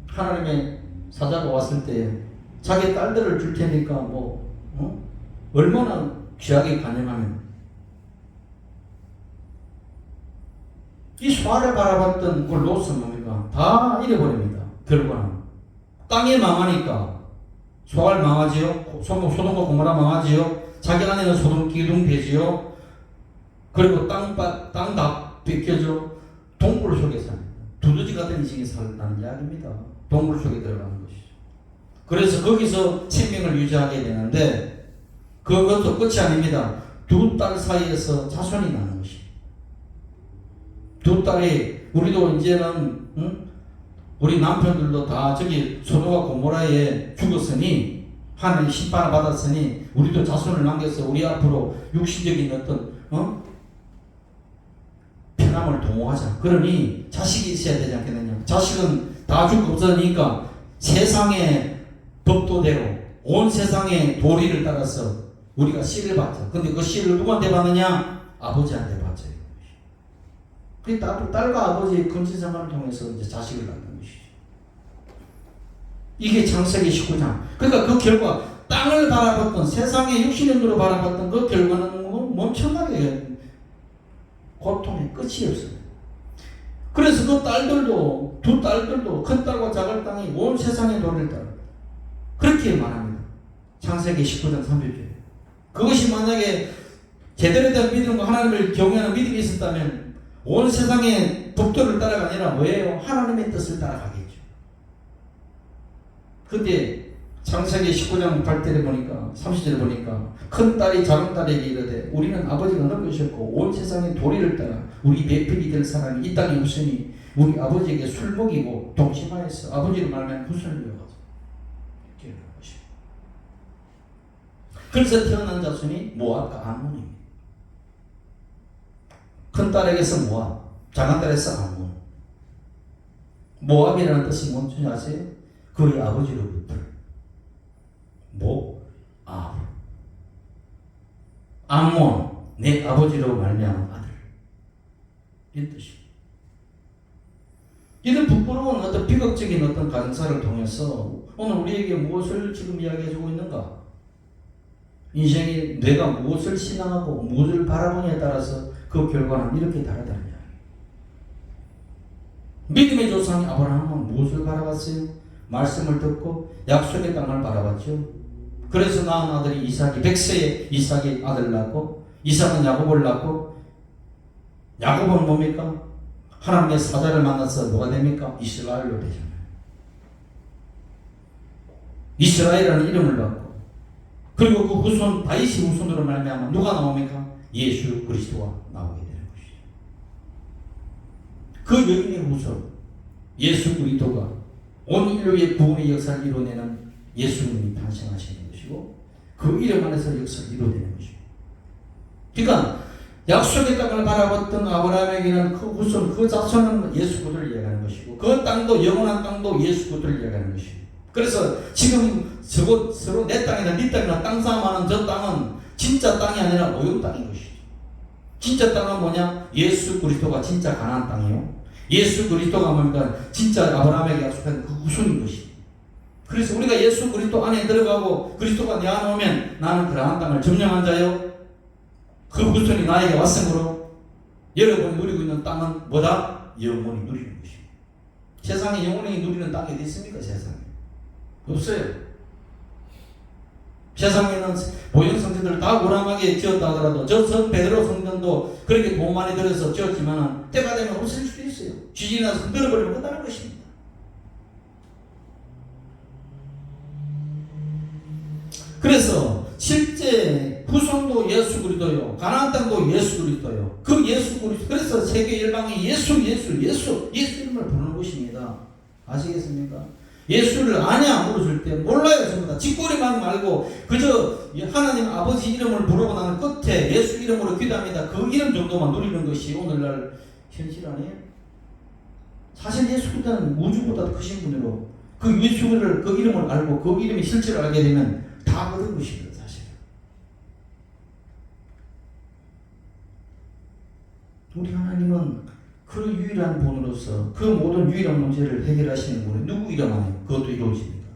S1: 하나님의 사자가 왔을 때 자기 딸들을 줄 테니까 얼마나 귀하게 간영하면 이 소아를 바라봤던 그 롯은 뭡니까? 다 잃어버립니다. 결과는 땅이 망하니까 소알 망하지요. 소돔과 고모라 망하지요. 자기 안에는 소돔 기둥 되지요. 그리고 땅 다 뺏겨져. 동굴 속에 삽니다. 두더지 같은 인생이 살다는 이야기입니다. 동굴 속에 들어가는 것이죠. 그래서 거기서 생명을 유지하게 되는데 그것도 끝이 아닙니다. 두 딸 사이에서 자손이 나는 것입니다. 두 딸이 우리도 이제는 우리 남편들도 다 저기 소돔과 고모라에 죽었으니 하나님 심판을 받았으니 우리도 자손을 남겨서 우리 앞으로 육신적인 어떤 편함을 도모하자. 그러니 자식이 있어야 되지 않겠느냐. 자식은 다 죽고 없어지니까 세상의 법도대로 온 세상의 도리를 따라서 우리가 씨를 받자. 근데 그 씨를 누구한테 받느냐? 아버지한테 받자. 그 딸과 아버지의 금신생활을 통해서 이제 자식을 낳는 것이죠. 이게 창세기 19장. 그러니까 그 결과 땅을 바라봤던 세상의 육신의 눈으로 바라봤던 그 결과는 엄청나게 고통의 끝이 없어요. 그래서 그 딸들도 두 딸들도 큰 딸과 작은 땅이 온 세상의 도리를 따라 그렇게 말합니다. 창세기 19장 30절에 그것이 만약에 제대로 된 믿음과 하나님을 경외하는 믿음이 있었다면 온 세상의 법도를 따라가 아니라 뭐예요? 하나님의 뜻을 따라가겠죠. 근데 창세기 19장 8절에 보니까 30절에 보니까 큰 딸이 작은 딸에게 이르되 우리는 아버지가 늙으셨고 온 세상의 도리를 따라 우리 배필이 될 사람이 이 땅에 없으니 우리 아버지에게 술 먹이고 동침하여서 아버지를 말하면 후손을 이어가자. 이렇게 하는 것입니다. 그래서 태어난 자손이 모압과 암몬입니다. 큰 딸에게서 모압, 작은 딸에서 암몬. 모압이라는 뜻이 뭔지 아세요? 그의 아버지로부터 모압. 암몬, 내 아버지로 말미암은 아들. 이 뜻입니다. 이런 부끄러운 어떤 비극적인 어떤 가정사를 통해서 오늘 우리에게 무엇을 지금 이야기해주고 있는가? 인생이 내가 무엇을 신앙하고 무엇을 바라보냐에 따라서 그 결과는 이렇게 다르다는 이야기. 믿음의 조상 아브라함은 무엇을 바라봤어요? 말씀을 듣고 약속의 땅을 바라봤죠. 그래서 낳은 아들이 이삭이 100세에 이삭이 아들 낳고 이삭은 야곱을 낳고 야곱은 뭡니까? 하나님의 사자를 만나서 뭐가 됩니까? 이스라엘로 되잖아요. 이스라엘이라는 이름을 받고 그리고 그 후손 다윗의 후손으로 말미암아 누가 나옵니까? 예수 그리스도가 나오게 되는 것이죠. 그 여인의 후손 예수 그리스도가 온 인류의 구원의 역사를 이루어내는 예수님이 탄생하시는 것이고 그 이름 안에서 역사를 이루어내는 것이고 그러니까 약속의 땅을 바라봤던 아브라함에게는 그 후손, 그 자손은 예수 그리스도를 이야기하는 것이고 그 땅도 영원한 땅도 예수 그리스도를 이야기하는 것이고 그래서 지금 서로 내 땅이나 네 땅이나 땅 싸움하는 저 땅은 진짜 땅이 아니라 모형 땅인 것이죠. 진짜 땅은 뭐냐? 예수 그리스도가 진짜 가나안 땅이요. 예수 그리스도가 뭡니까? 진짜 아브라함에게 약속한 그 후손인 것이죠. 그래서 우리가 예수 그리스도 안에 들어가고 그리스도가 내 안에 오면 나는 그러한 땅을 점령한 자요. 그 후손이 나에게 왔으므로 여러분이 누리고 있는 땅은 뭐다? 영원히 누리는 것입니다. 세상에 영원히 누리는 땅이 어디 있습니까? 세상에 없어요. 세상에는 모형 성전들을 다 우람하게 지었다 하더라도 저 성 베드로 성전도 그렇게 돈 많이 들여서 지었지만 때가 되면 없을 수도 있어요. 지진이 나서 흔들어버리면 끝나는 것입니다. 그래서 실제 구성도 예수 그리스도요. 가나안 땅도 예수 그리스도요. 그 예수 그리스도. 그래서 세계 열방이 예수 이름을 부르는 것입니다. 아시겠습니까? 예수를 아냐 물었을 때 몰라요. 전부 다 짓거리만 말고 그저 하나님 아버지 이름을 부르고 나는 끝에 예수 이름으로 기도합니다. 그 이름 정도만 누리는 것이 오늘날 현실 아니에요? 사실 예수 그리스도는 우주보다 크신 분으로 그 예수를 그 이름을 알고 그 이름의 실체를 알게 되면 다 그런 것입니다. 사실 우리 하나님은 그 유일한 분으로서 그 모든 유일한 문제를 해결하시는 분이 누구 이름 안에 그것도 이루어집니다.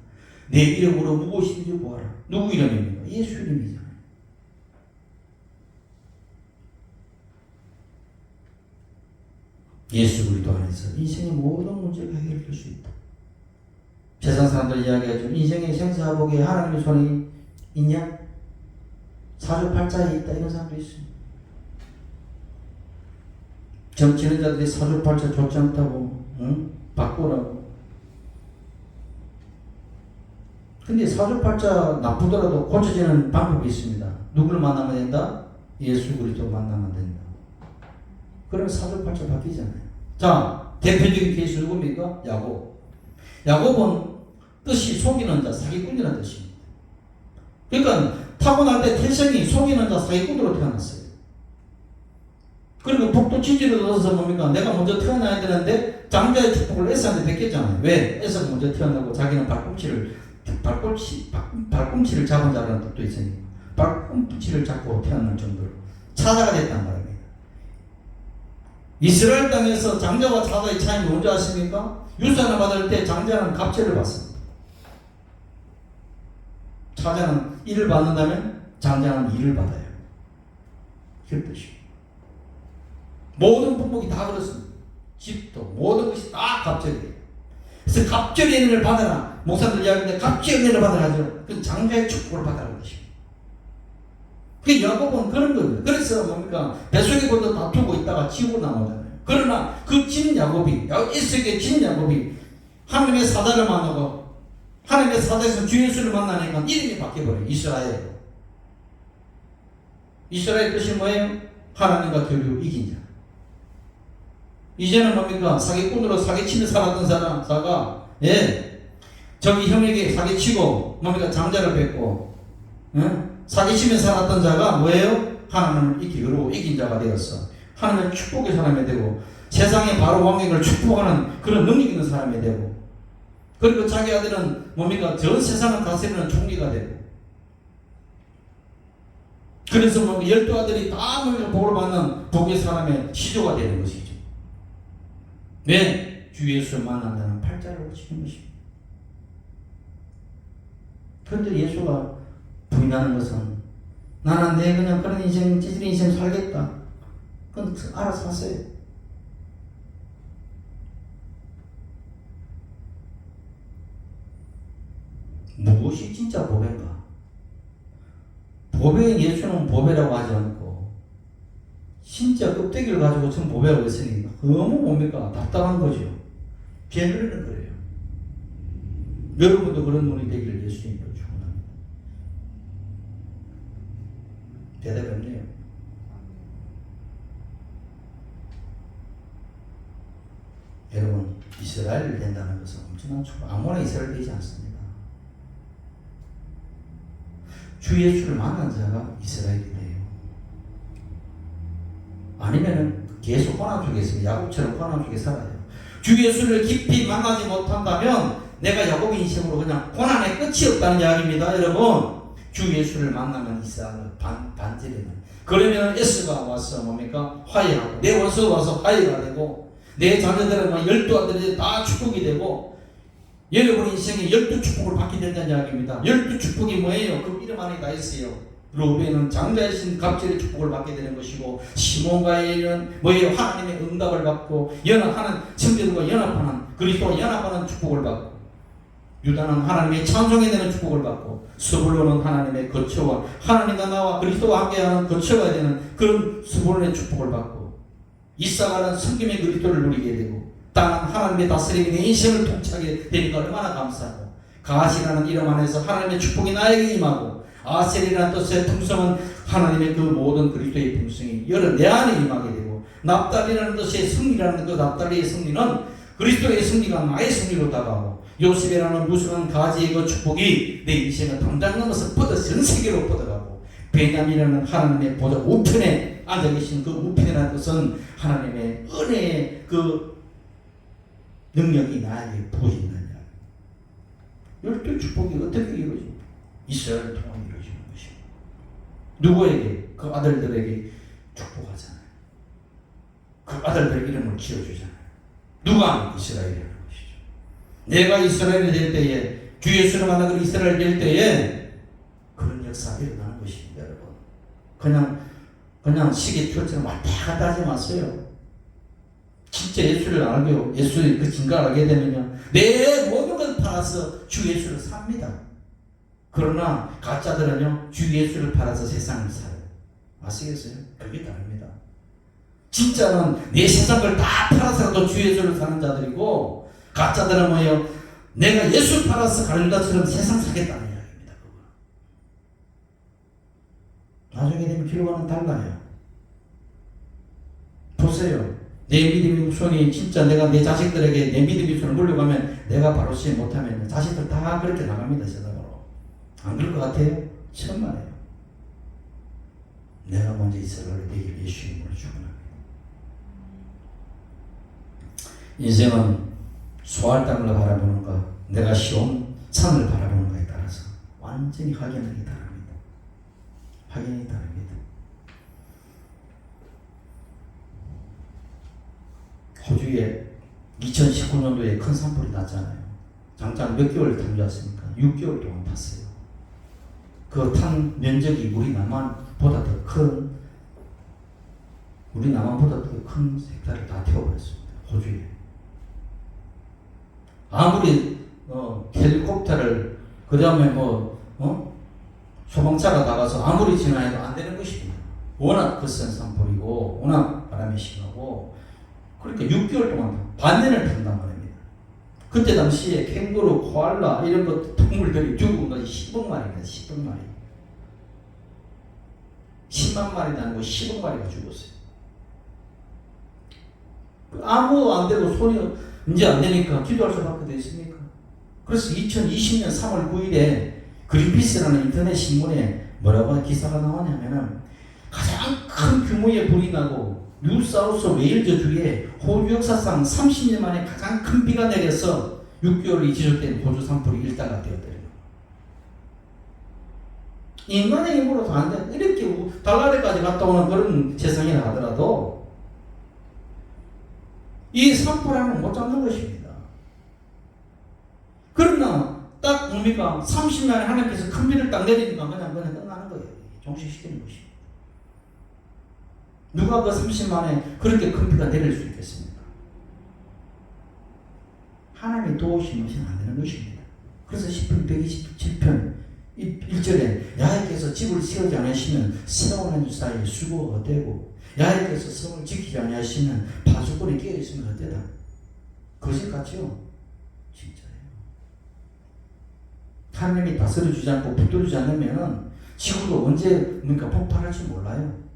S1: 내 이름으로 무엇인지 구하라. 누구 이름입니까? 예수 이름이잖아요. 예수 그리스도 안에서 인생의 모든 문제가 해결될 수 있다. 세상 사람들 이야기하죠. 인생의 생사복에 하나님의 손이 있냐? 사주팔자에 있다. 이런 사람도 있습니다. 정치는 자들이 사주팔자 좋지 않다고 바꾸라고. 근데 사주팔자 나쁘더라도 고쳐지는 방법이 있습니다. 누구를 만나면 된다? 예수 그리스도 만나면 된다. 그러면 사주팔자 바뀌잖아요. 자, 대표적인 케이스 누굽니까? 야곱. 야곱은 뜻이 속이는 자, 사기꾼이라는 뜻입니다. 그러니까 타고날 때 태생이 속이는 자, 사기꾼으로 태어났어요. 그리고 복도 지지를 얻어서 뭡니까? 내가 먼저 태어나야 되는데 장자의 축복을 에사한테 뺏겼잖아요. 왜? 에사가 먼저 태어나고 자기는 발꿈치를 잡은 자라는 뜻도 있으니까 발꿈치를 잡고 태어날 정도로 차자가 됐단 말입니다. 이스라엘 땅에서 장자와 차자의 차이는 뭔지 아십니까? 유산을 받을 때 장자는 갑절을 받습니다. 차자는 1을 받는다면 장자는 2를 받아요. 그 뜻이에요. 모든 품목이 다 그렇습니다. 집도 모든 것이 다 갑절이에요. 그래서 갑절의 은혜를 받아라. 목사들 이야기하는데 갑절의 은혜를 받아라 하죠. 그건 장자의 축복을 받아라는 것입니다. 그 야곱은 그런 거예요. 그래서 뭡니까? 뱃속에 보다 다투고 있다가 지고 나오잖아요. 그러나 그 진 야곱이, 이스라엘의 진 야곱이 하나님의 사자를 만나고 하나님의 사자에서 주 예수를 만나니까 이름이 바뀌어버려요. 이스라엘. 이스라엘 뜻이 뭐예요? 하나님과 결국 이긴 자. 이제는 뭡니까? 사기꾼으로 사기치며 살았던 사가, 저기 형에게 사기치고, 뭡니까? 장자를 뺏고, 사기치며 살았던 자가 뭐예요? 하나님을 이기고 이긴 자가 되었어. 하나님의 축복의 사람이 되고, 세상의 바로 왕국을 축복하는 그런 능력 있는 사람이 되고, 그리고 자기 아들은 뭡니까? 전 세상을 다스리는 총리가 되고, 그래서 뭐 12아들이 다 복을 받는 복의 사람의 시조가 되는 것이죠. 왜? 주 예수를 만난다는 팔자를 고치는 것입니다. 그런데 예수가 부인하는 것은 나는 내 그냥 그런 인생, 찌질이 인생 살겠다. 그건 알아서 하세요. 무엇이 진짜 보배인가? 보배, 예수는 보배라고 하지 않고 진짜 껍데기를 가지고 전 보배라고 했으니까 너무 뭡니까? 답답한 거죠. 괴물이는 거예요. 여러분도 그런 분이 되기를 예수님으로 축원합니다. 대답이 없네요. 여러분, 이스라엘을 된다는 것은 엄청난 축복. 아무나 이스라엘 되지 않습니다. 주 예수를 만난 자가 이스라엘이 돼요. 아니면은 계속 고난 속에 있으면 야곱처럼 고난 속에 살아요. 주 예수를 깊이 만나지 못한다면 내가 야곱의 인생으로 그냥 고난의 끝이 없다는 이야기입니다. 여러분, 주 예수를 만나면 이스라엘은 반절이는. 그러면 에스가 와서 뭡니까? 화해하고 내 원수가 와서 화해가 되고 내 자녀들은 12아들이 다 축복이 되고 여러분 인생에 12축복을 받게 된다는 이야기입니다. 12축복이 뭐예요? 그 이름 안에 다 있어요. 로베는 장자의 신 갑절의 축복을 받게 되는 것이고 시몬과에는 뭐예요? 하나님의 응답을 받고 연합하는 성도들과 연합하는 그리스도와 연합하는 축복을 받고 유다는 하나님의 찬송에 되는 축복을 받고 스불론은 하나님의 거처와 하나님과 나와 그리스도와 함께하는 거처가 되는 그런 스불론의 축복을 받고 이사가는 성김의 그리스도를 누리게 되고 땅은 하나님의 다스림이 내 인생을 통치하게 되니까 얼마나 감사하고 가시라는 이름 안에서 하나님의 축복이 나에게 임하고 아셀이라는 뜻의 풍성은 하나님의 그 모든 그리스도의 풍성이 여러 내 안에 임하게 되고, 납달리라는 뜻의 승리라는 그 납달리의 승리는 그리스도의 승리가 나의 승리로 다가오고, 요셉이라는 무수한 가지의 그 축복이 내 인생을 당장 넘어서 뻗어 전 세계로 뻗어가고, 베냐민이라는 하나님의 보좌 우편에 앉아 계신 그 우편이라는 뜻은 하나님의 은혜의 그 능력이 나에게 부어진다냐. 열두 축복이 어떻게 이루어집니까? 이스라엘을 통해 이루어지는 것입니다. 누구에게? 그 아들들에게 축복하잖아요. 그 아들들 이름을 지어주잖아요. 누가? 이스라엘이라는 것이죠. 내가 이스라엘이 될 때에, 주 예수를 만나고 이스라엘 될 때에 그런 역사가 일어나는 것입니다, 여러분. 그냥 시계표처럼 왔다 갔다 하지 마세요. 진짜 예수를 알고 예수의 그 증거를 알게 되면요, 내 모든 걸 팔아서 주 예수를 삽니다. 그러나 가짜들은요, 주 예수를 팔아서 세상을 사요. 아시겠어요? 그게 다릅니다. 진짜는 내 세상 걸 다 팔아서라도 주 예수를 사는 자들이고, 가짜들은 뭐예요? 내가 예수 팔아서 갈릴다처럼 세상 사겠다는 이야기입니다. 그거. 나중에 되면 결과는 달라요. 보세요. 내 믿음의 우선이 진짜 내가 내 자식들에게 내 믿음의 우선을 물려가면, 내가 바로 시행 못하면 자식들 다 그렇게 나갑니다, 세상으로. 안 그럴 것 같아요? 천만에요. 내가 먼저 이스라엘을 되길 예수 이름으로 축원합니다. 인생은 소할 땅을 바라보는가, 내가 시온 산을 바라보는가에 따라서 완전히 확연하게 다릅니다. 확연히 다릅니다. 호주에 2019년도에 큰 산불이 났잖아요. 장장 몇 개월 탐지했습니까? 6개월 동안 탔어요. 그 탄 면적이 우리나라보다 더 큰, 우리나라보다 더 큰 섹터를 다 태워버렸습니다. 호주에. 아무리 헬리콥터를, 그 다음에 소방차가 나가서 아무리 진화해도 안 되는 것입니다. 워낙 거센 산불이고, 워낙 바람이 심하고, 그러니까 6개월 동안 반년을 탄단 말입니다. 그때 당시에 캥거루, 코알라 이런 것 동물들이 죽은 것이 10억 마리입니다. 10억 마리. 10만 마리도 아니고 10억 마리가 죽었어요. 아무 안 되고 손이 이제 안 되니까 기도할 수밖에 돼 있습니까? 그래서 2020년 3월 9일에 그린피스라는 인터넷 신문에 뭐라고 기사가 나오냐면은, 가장 큰 규모의 불이 나고 뉴사우스 웨일즈 주에 호주 역사상 30년 만에 가장 큰 비가 내려서 6개월이 지속된 호주 산불이 일단락 되었더래요. 인간의 힘으로도 안 돼. 이렇게 달나라까지 갔다 오는 그런 세상이라 하더라도 이 산불하면 못 잡는 것입니다. 그러나 딱 뭡니까? 30년 만에 하나님께서 큰 비를 딱 내리니까 그냥 끝나는 거예요. 종식시키는 것입니다. 누가 그 30만에 그렇게 큰 비가 내릴 수 있겠습니까? 하나님이 도우시면 안 되는 것입니다. 그래서 10편 127편 1절에 야훼께서 집을 세우지 않으시면 세워놓은 사이에 수고가 되고, 야훼께서 성을 지키지 않으시면 파수꾼이 깨어있으면 어때다? 거짓 같죠? 진짜예요. 하나님이 다스려주지 않고 붙들어주지 않으면 지구도 언제 폭발할지 몰라요.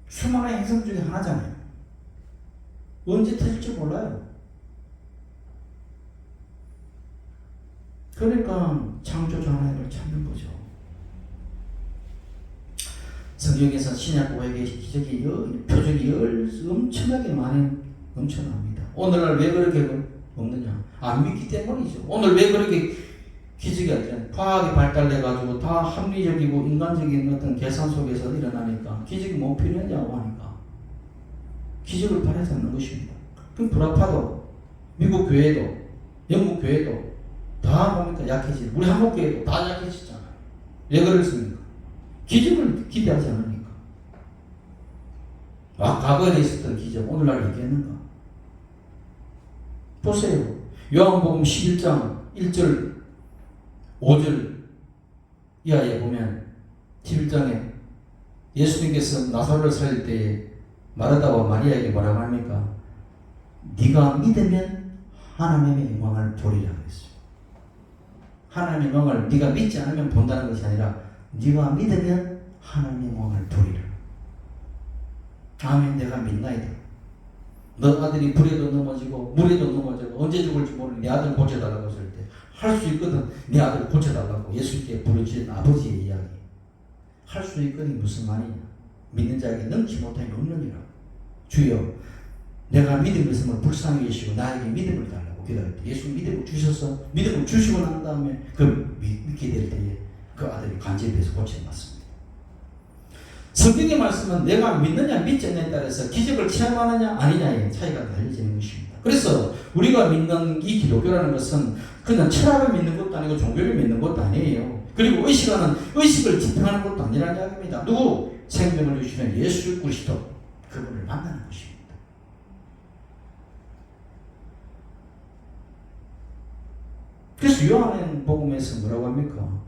S1: 수많은 행성 중에 하나잖아요. 언제 터질지 몰라요. 그러니까 창조주 하나님을 찾는 거죠. 성경에서 신약고백의 기적이 표적이 엄청나게 넘쳐납니다. 오늘날 왜 그렇게 없느냐? 안 믿기 때문이죠. 오늘 왜 그렇게 기적이 안 되냐? 과학이 발달돼가지고 다 합리적이고 인간적인 어떤 계산 속에서 일어나니까 기적이 뭐 필요하냐고 하니까 기적을 바라지 않는 것입니다. 그럼 불합파도, 미국 교회도, 영국 교회도 다 보니까 약해지고, 우리 한국 교회도 다 약해지잖아요. 왜 그렇습니까? 기적을 기대하지 않으니까. 과거에 있었던 기적 오늘날 있겠는가? 보세요. 요한복음 11장 1절 5절 이하에 보면 11장에 예수님께서 나사로를 살릴 때에 마르다와 마리아에게 뭐라고 합니까? 네가 믿으면 하나님의 영광을 보리라 그랬어요. 하나님의 영광을 네가 믿지 않으면 본다는 것이 아니라 네가 믿으면 하나님의 영광을 보리라. 아멘. 내가 믿나이다. 너 아들이 불에도 넘어지고 물에도 넘어지고 언제 죽을지 모르는 네 아들 고쳐달라고 했을 때 할 수 있거든. 네 아들 고쳐달라고 예수께 부르신 아버지의 이야기 할 수 있거든. 무슨 말이냐. 믿는 자에게 능치 못함이 없느니라. 주여 내가 믿음이 있음을 불쌍히 여기시고 나에게 믿음을 달라고 기도할 때 예수 믿음을 주셔서 믿음을 주시고 난 다음에 그 믿게 될 때에 그 아들이 간접해서 고쳐놨습니다. 성경의 말씀은 내가 믿느냐 믿지 않느냐에 따라서 기적을 체험하느냐 아니냐의 차이가 달라지는 것입니다. 그래서 우리가 믿는 이 기독교라는 것은 그냥 철학을 믿는 것도 아니고 종교를 믿는 것도 아니에요. 그리고 의식을 지탱하는 것도 아니라는 이야기입니다. 누구? 생명을 주시는 예수 그리스도 그분을 만나는 것입니다. 그래서 요한의 복음에서 뭐라고 합니까?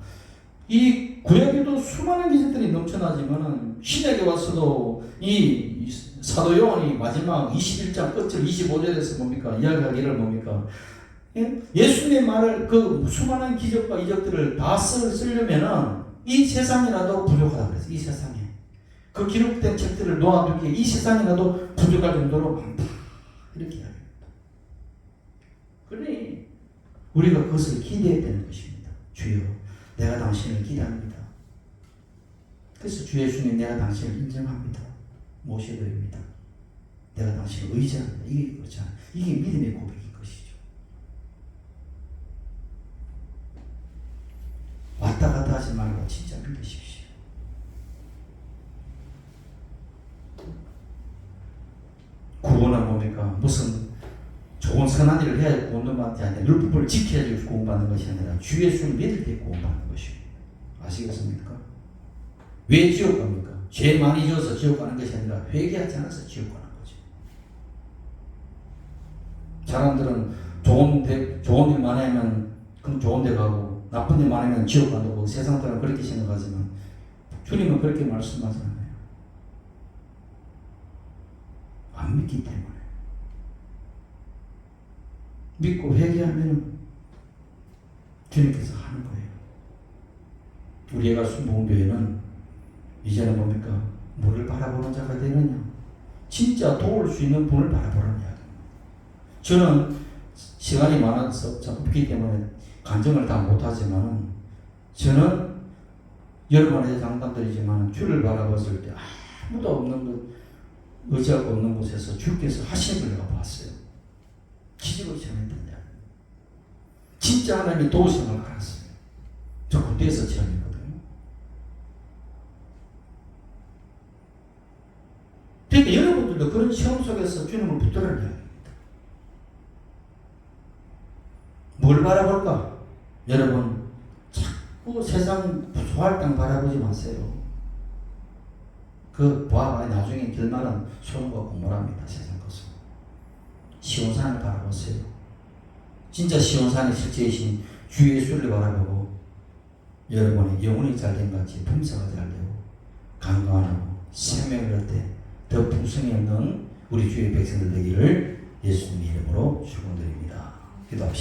S1: 이 구약에도 수많은 기적들이 넘쳐나지만은 신약에 와서도 이 사도 요한이 마지막 21장 끝을 25절에서 뭡니까? 이야기하기를 뭡니까? 예수님의 말을 그 수많은 기적과 이적들을 다 쓰려면은 이 세상이라도 부족하다 그랬어요. 이 세상에. 그 기록된 책들을 놓아두기에 이 세상이라도 부족할 정도로 많다. 이렇게 이야기합니다. 그러니 우리가 그것을 기대해야 되는 것입니다. 주여 내가 당신을 기대합니다. 그래서 주 예수님 내가 당신을 인정합니다. 모셔드립니다. 내가 당신을 의지합니다. 이게 그렇잖아요. 이게 믿음의 고백인 것이죠. 왔다 갔다 하지 말고 진짜 믿으십시오. 구원은 뭡니까? 무슨 좋은 선한 일을 해야 구원받는 것이 아니라 율법을 지켜야 구원받는 것이 아니라 주 예수를 믿을 때 구원받는 것입니다. 아시겠습니까? 왜 지옥 갑니까? 죄 많이 져서 지옥 가는 것이 아니라 회개하지 않아서 지옥 가는 거죠. 사람들은 좋은 일 많이 하면 그럼 좋은 데 가고 나쁜 일 많이 하면 지옥 간다고 세상 사람은 그렇게 생각하지만 주님은 그렇게 말씀하지 않아요. 안 믿기 때문에. 믿고 회개하면 주님께서 하는 거예요. 우리 애가 순복음 교회는 이제는 뭡니까? 뭐를 바라보는 자가 되느냐? 진짜 도울 수 있는 분을 바라보는 이야기입니다. 저는 시간이 많아서 없기 때문에 간증을 다 못하지만 저는 여러분의 장담드리지만 주를 바라봤을 때 아무도 없는 것, 의지하고 없는 곳에서 주께서 하시는 걸 내가 봤어요. 기적을 체험했단 이야기. 진짜 하나님이 도우시는 걸 알았어요. 저 군대에서 체험했거든요. 그러니까 여러분들도 그런 시험 속에서 주님을 붙들어야 합니다. 뭘 바라볼까? 여러분 자꾸 세상 부수할 땅 바라보지 마세요. 그 보아봐 나중에 결말은 소돔과 고모라입니다. 세상 것은. 시온산을 바라보세요. 진짜 시온산이 실제이신 주 예수를 바라보고 여러분의 영혼이 잘된 같이 품새가 잘되고 강건하고 생명을 얻을 때 더 풍성히 얻는 우리 주의 백성들 되기를 예수님 이름으로 축원드립니다. 기도합시다.